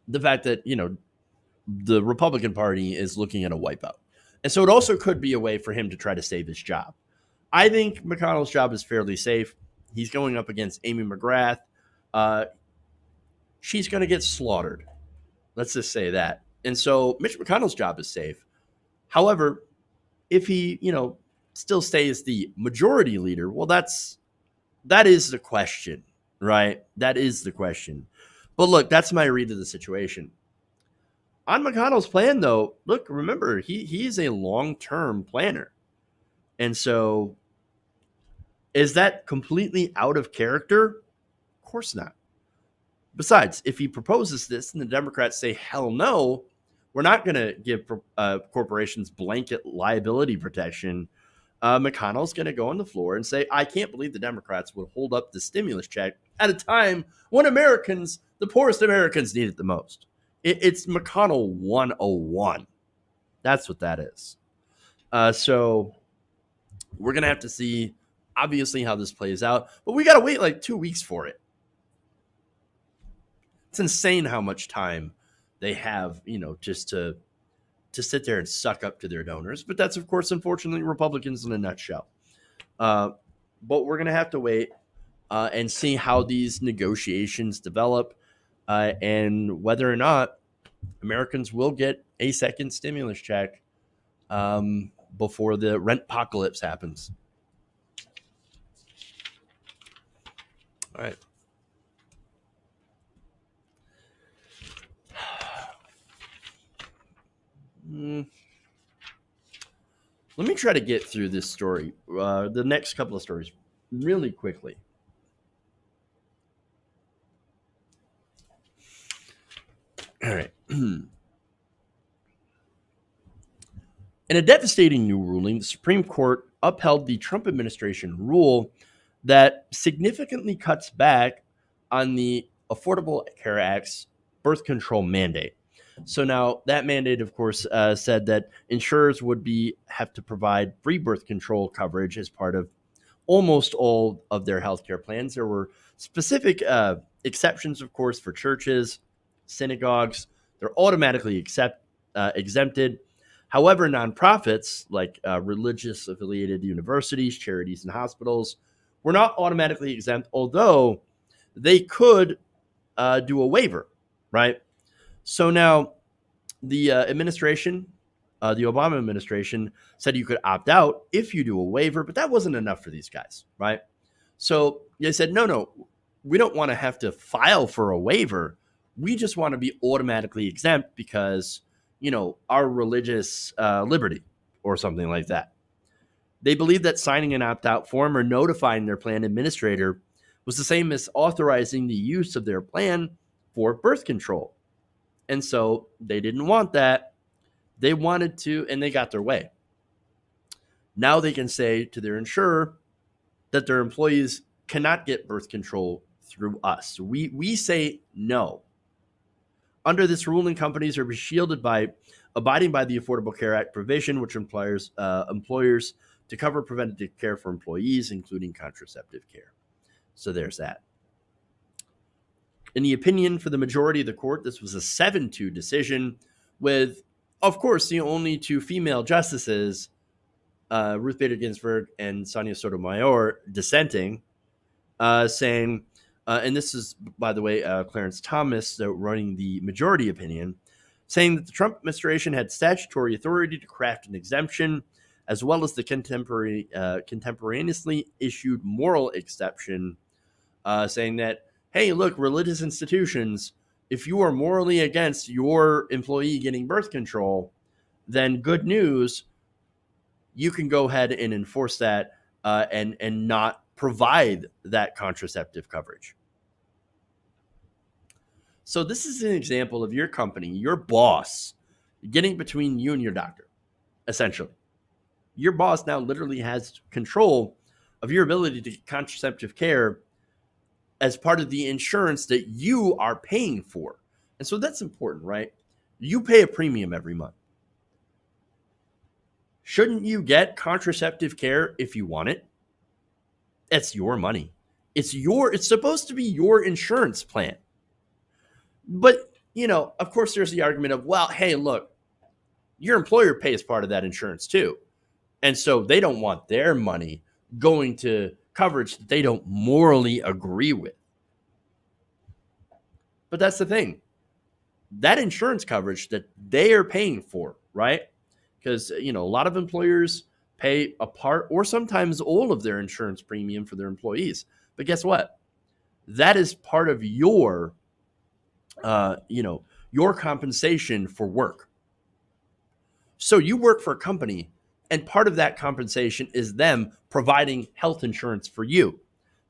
the fact that, the Republican Party is looking at a wipeout. And so it also could be a way for him to try to save his job. I think McConnell's job is fairly safe. He's going up against Amy McGrath. She's going to get slaughtered. Let's just say that. And so Mitch McConnell's job is safe. However, if he, still stays the majority leader, well, that is the question, right? That is the question. But look, that's my read of the situation. On McConnell's plan, though, look, remember, he is a long-term planner. And so is that completely out of character? Of course not. Besides, if he proposes this and the Democrats say, hell no, we're not going to give corporations blanket liability protection, McConnell's going to go on the floor and say, I can't believe the Democrats would hold up the stimulus check at a time when Americans, the poorest Americans, need it the most. It's McConnell 101. That's what that is. So we're going to have to see, obviously, how this plays out. But we got to wait 2 weeks for it. It's insane how much time they have, just to sit there and suck up to their donors. But that's, of course, unfortunately, Republicans in a nutshell. But we're going to have to wait and see how these negotiations develop and whether or not Americans will get a second stimulus check before the rent apocalypse happens. All right. Let me try to get through this story, the next couple of stories, really quickly. All right. In a devastating new ruling, the Supreme Court upheld the Trump administration rule that significantly cuts back on the Affordable Care Act's birth control mandate. So now that mandate, of course, said that insurers would have to provide free birth control coverage as part of almost all of their healthcare plans. There were specific exceptions, of course, for churches, synagogues. They're automatically exempted. However, nonprofits like religious affiliated universities, charities, and hospitals were not automatically exempt, although they could do a waiver, right? So now the administration, the Obama administration, said you could opt out if you do a waiver, but that wasn't enough for these guys, right? So they said, no, we don't want to have to file for a waiver. We just want to be automatically exempt because, our religious liberty or something like that. They believe that signing an opt-out form or notifying their plan administrator was the same as authorizing the use of their plan for birth control. And so they didn't want that. They wanted to, and they got their way. Now they can say to their insurer that their employees cannot get birth control through us. We say no. Under this ruling, companies are shielded by abiding by the Affordable Care Act provision, which employers to cover preventative care for employees, including contraceptive care. So there's that. In the opinion for the majority of the court, this was a 7-2 decision with, of course, the only two female justices, Ruth Bader Ginsburg and Sonia Sotomayor, dissenting, saying, and this is, by the way, Clarence Thomas running the majority opinion, saying that the Trump administration had statutory authority to craft an exemption, as well as the contemporaneously issued moral exception, saying that, hey, look, religious institutions, if you are morally against your employee getting birth control, then good news, you can go ahead and enforce that and not provide that contraceptive coverage. So this is an example of your company, your boss, getting between you and your doctor, essentially. Your boss now literally has control of your ability to get contraceptive care as part of the insurance that you are paying for. And so that's important, right? You pay a premium every month. Shouldn't you get contraceptive care if you want it? It's your money. It's supposed to be your insurance plan. But, of course, there's the argument of, well, hey, look, your employer pays part of that insurance too. And so they don't want their money going to coverage that they don't morally agree with. But that's the thing. That insurance coverage that they are paying for, right? Because, a lot of employers pay a part or sometimes all of their insurance premium for their employees. But guess what? That is part of your compensation for work. So you work for a company, and part of that compensation is them providing health insurance for you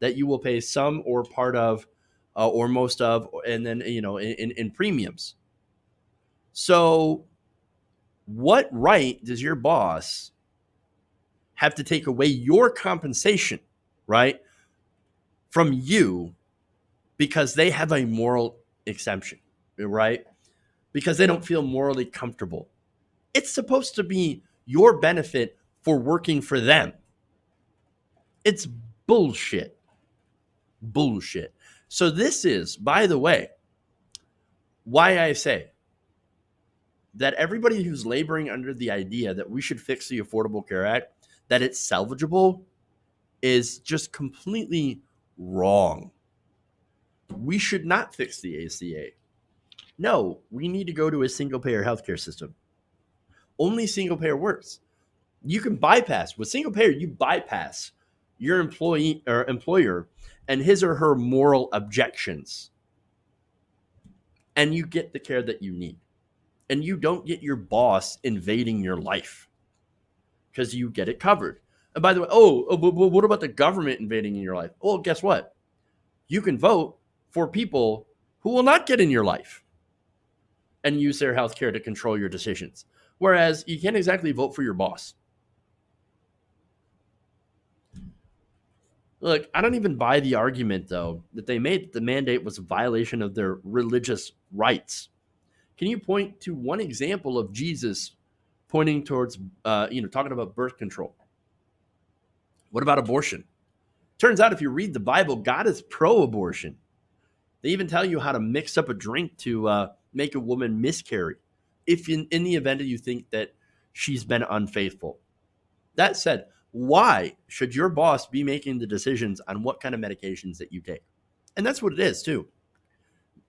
that you will pay some or part of or most of, and then, in premiums. So what right does your boss have to take away your compensation, right, from you because they have a moral exemption, right? Because they don't feel morally comfortable. It's supposed to be your benefit for working for them. It's bullshit. Bullshit. So this is, by the way, why I say that everybody who's laboring under the idea that we should fix the Affordable Care Act, that it's salvageable, is just completely wrong. We should not fix the ACA. No, we need to go to a single-payer healthcare system. Only single-payer works. You can bypass, with single-payer, you bypass your employee or employer and his or her moral objections. And you get the care that you need. And you don't get your boss invading your life because you get it covered. And by the way, what about the government invading in your life? Well, guess what? You can vote for people who will not get in your life and use their health care to control your decisions. Whereas you can't exactly vote for your boss. Look, I don't even buy the argument, though, that they made that the mandate was a violation of their religious rights. Can you point to one example of Jesus pointing towards, talking about birth control? What about abortion? Turns out if you read the Bible, God is pro-abortion. They even tell you how to mix up a drink to make a woman miscarry if in the event that you think that she's been unfaithful. That said, why should your boss be making the decisions on what kind of medications that you take? And that's what it is, too.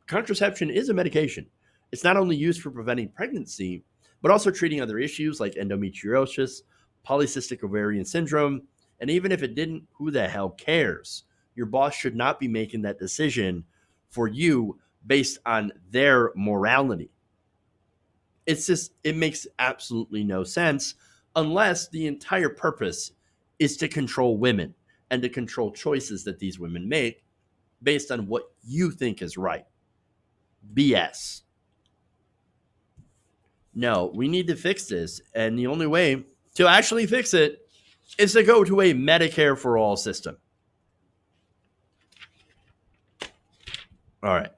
Contraception is a medication. It's not only used for preventing pregnancy, but also treating other issues like endometriosis, polycystic ovarian syndrome, and even if it didn't, who the hell cares? Your boss should not be making that decision for you based on their morality. It makes absolutely no sense unless the entire purpose is to control women and to control choices that these women make based on what you think is right. BS. No, we need to fix this. And the only way to actually fix it is to go to a Medicare for all system. All right.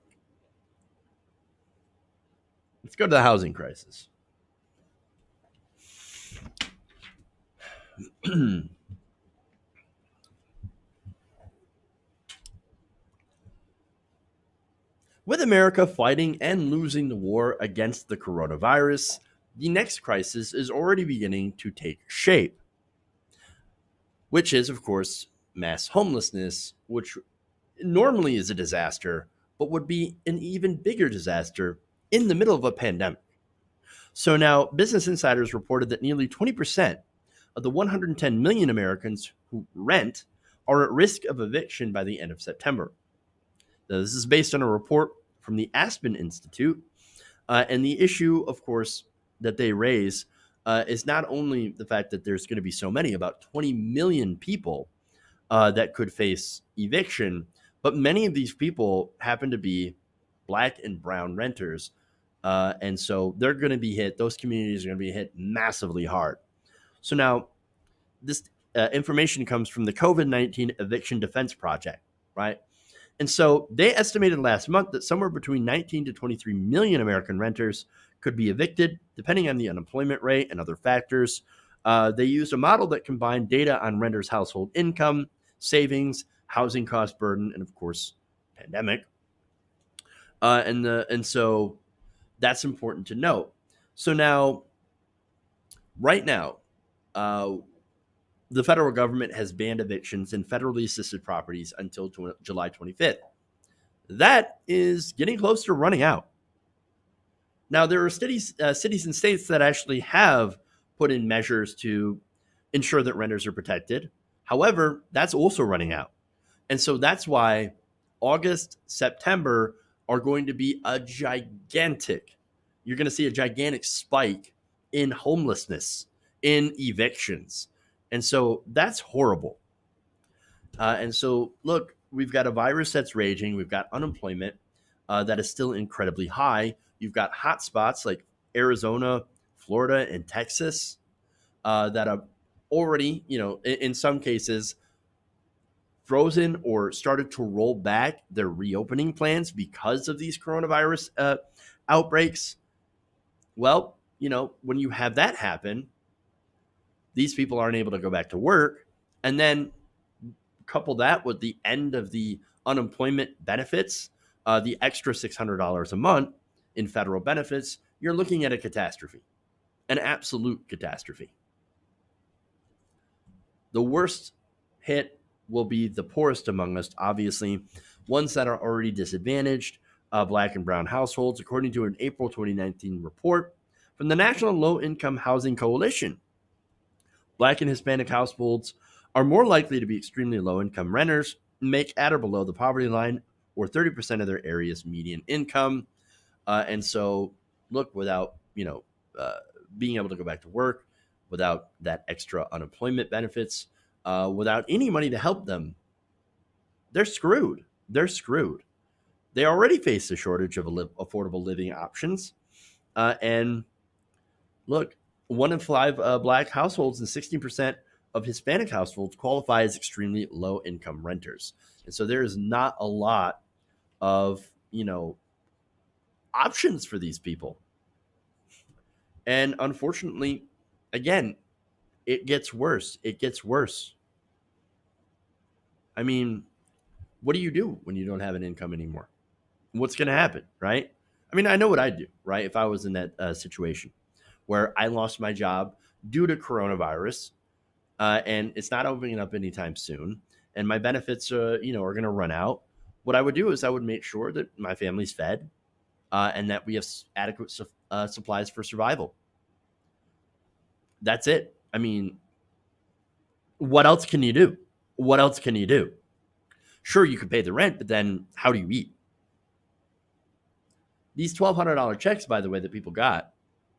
Let's go to the housing crisis. With America fighting and losing the war against the coronavirus, the next crisis is already beginning to take shape, which is, of course, mass homelessness, which normally is a disaster, but would be an even bigger disaster in the middle of a pandemic. So now, Business Insiders reported that nearly 20% of the 110 million Americans who rent are at risk of eviction by the end of September. Now, this is based on a report from the Aspen Institute. And the issue, of course, that they raise is not only the fact that there's going to be so many, about 20 million people that could face eviction, but many of these people happen to be Black and brown renters. And so they're going to be hit. Those communities are going to be hit massively hard. So now this information comes from the COVID-19 Eviction Defense Project, right? And so they estimated last month that somewhere between 19 to 23 million American renters could be evicted, depending on the unemployment rate and other factors. They used a model that combined data on renters' household income, savings, housing cost burden, and of course, pandemic. And so that's important to note. So now, right now, the federal government has banned evictions in federally assisted properties until July 25th. That is getting close to running out. Now, there are cities and states that actually have put in measures to ensure that renters are protected. However, that's also running out. And so that's why August, September are going to be you're going to see a gigantic spike in homelessness, in evictions. And so that's horrible. And so, look, we've got a virus that's raging. We've got unemployment that is still incredibly high. You've got hot spots like Arizona, Florida, and Texas that are already, in some cases, frozen or started to roll back their reopening plans because of these coronavirus outbreaks. Well, when you have that happen, these people aren't able to go back to work. And then couple that with the end of the unemployment benefits, the extra $600 a month in federal benefits, you're looking at a catastrophe, an absolute catastrophe. The worst hit will be the poorest among us, obviously, ones that are already disadvantaged, Black and brown households, according to an April 2019 report from the National Low Income Housing Coalition. Black and Hispanic households are more likely to be extremely low-income renters, make at or below the poverty line, or 30% of their area's median income. And so, look, without being able to go back to work, without that extra unemployment benefits, without any money to help them, they're screwed. They're screwed. They already face a shortage of affordable living options. And look, 1 in 5 Black households and 16% of Hispanic households qualify as extremely low income renters. And so there is not a lot of, options for these people. And unfortunately, again, it gets worse. It gets worse. I mean, what do you do when you don't have an income anymore? What's going to happen, right? I mean, I know what I'd do, right? If I was in that situation where I lost my job due to coronavirus, and it's not opening up anytime soon, and my benefits, are going to run out. What I would do is I would make sure that my family's fed, and that we have adequate supplies for survival. That's it. I mean, what else can you do? What else can you do? Sure, you could pay the rent, but then how do you eat? These $1,200 checks, by the way, that people got,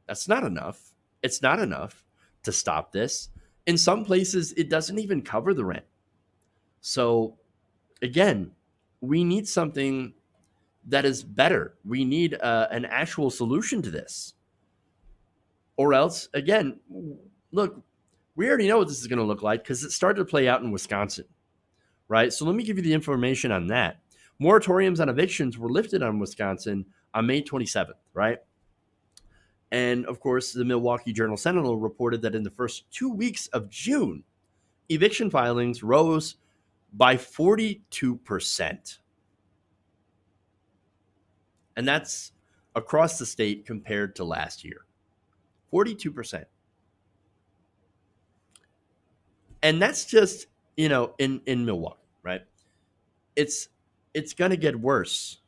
that's not enough. It's not enough to stop this. In some places, it doesn't even cover the rent. So, again, we need something that is better. We need an actual solution to this. Or else, again, look, we already know what this is going to look like because it started to play out in Wisconsin, right? So let me give you the information on that. Moratoriums on evictions were lifted on Wisconsin on May 27th, right? And of course, the Milwaukee Journal Sentinel reported that in the first 2 weeks of June, eviction filings rose by 42%. And that's across the state compared to last year. 42%. And that's just, in Milwaukee, right? It's going to get worse.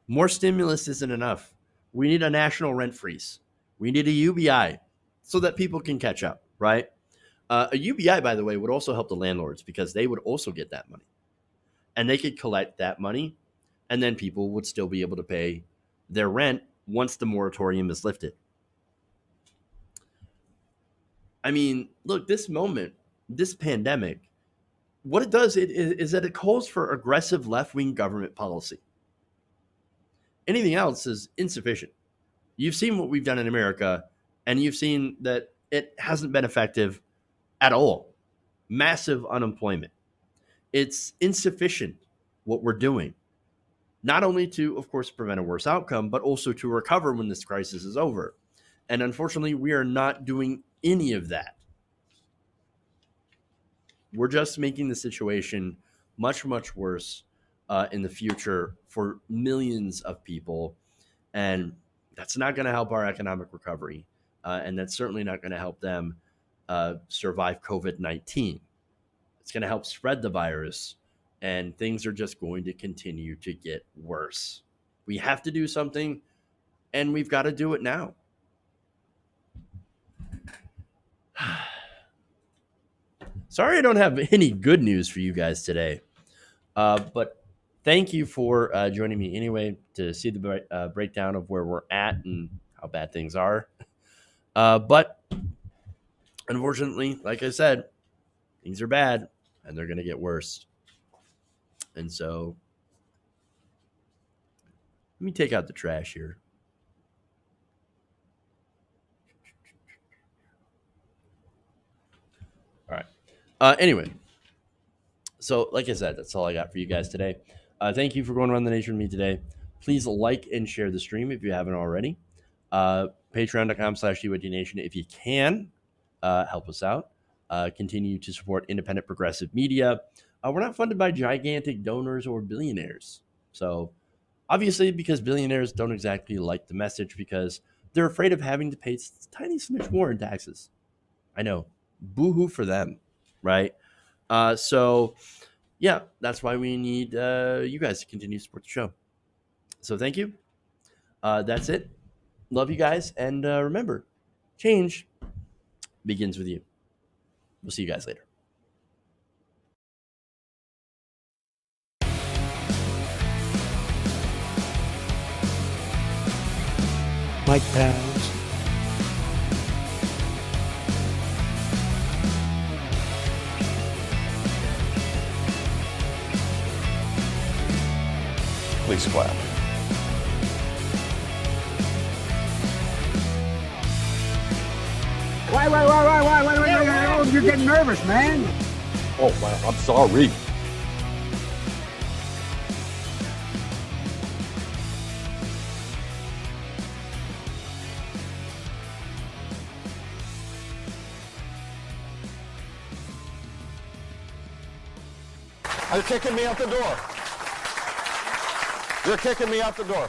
More stimulus isn't enough. We need a national rent freeze. We need a UBI so that people can catch up, right? A UBI, by the way, would also help the landlords because they would also get that money. And they could collect that money, and then people would still be able to pay their rent once the moratorium is lifted. I mean, look, this moment, this pandemic, what it does is that it calls for aggressive left-wing government policy. Anything else is insufficient. You've seen what we've done in America, and you've seen that it hasn't been effective at all. Massive unemployment. It's insufficient what we're doing, not only to, of course, prevent a worse outcome, but also to recover when this crisis is over. And unfortunately, we are not doing any of that. We're just making the situation much, much worse in the future for millions of people. And that's not going to help our economic recovery. And that's certainly not going to help them survive COVID-19. It's going to help spread the virus. And things are just going to continue to get worse. We have to do something, and we've got to do it now. Sorry I don't have any good news for you guys today. But thank you for joining me anyway to see the breakdown of where we're at and how bad things are. But unfortunately, like I said, things are bad and they're going to get worse. And so let me take out the trash here. All right. Anyway, so like I said, that's all I got for you guys today. Thank you for going around the nation with me today. Please like and share the stream if you haven't already. Patreon.com/UIDNation if you can. Help us out. Continue to support independent progressive media. We're not funded by gigantic donors or billionaires. So obviously, because billionaires don't exactly like the message because they're afraid of having to pay a tiny smidge more in taxes. I know. Boo-hoo for them, right? So, yeah, that's why we need you guys to continue to support the show. So thank you. That's it. Love you guys. And remember, change begins with you. We'll see you guys later. Mike Pounds. Please clap. Why? Oh, you're getting nervous, man. Oh, wow, I'm sorry. You're kicking me out the door. You're kicking me out the door.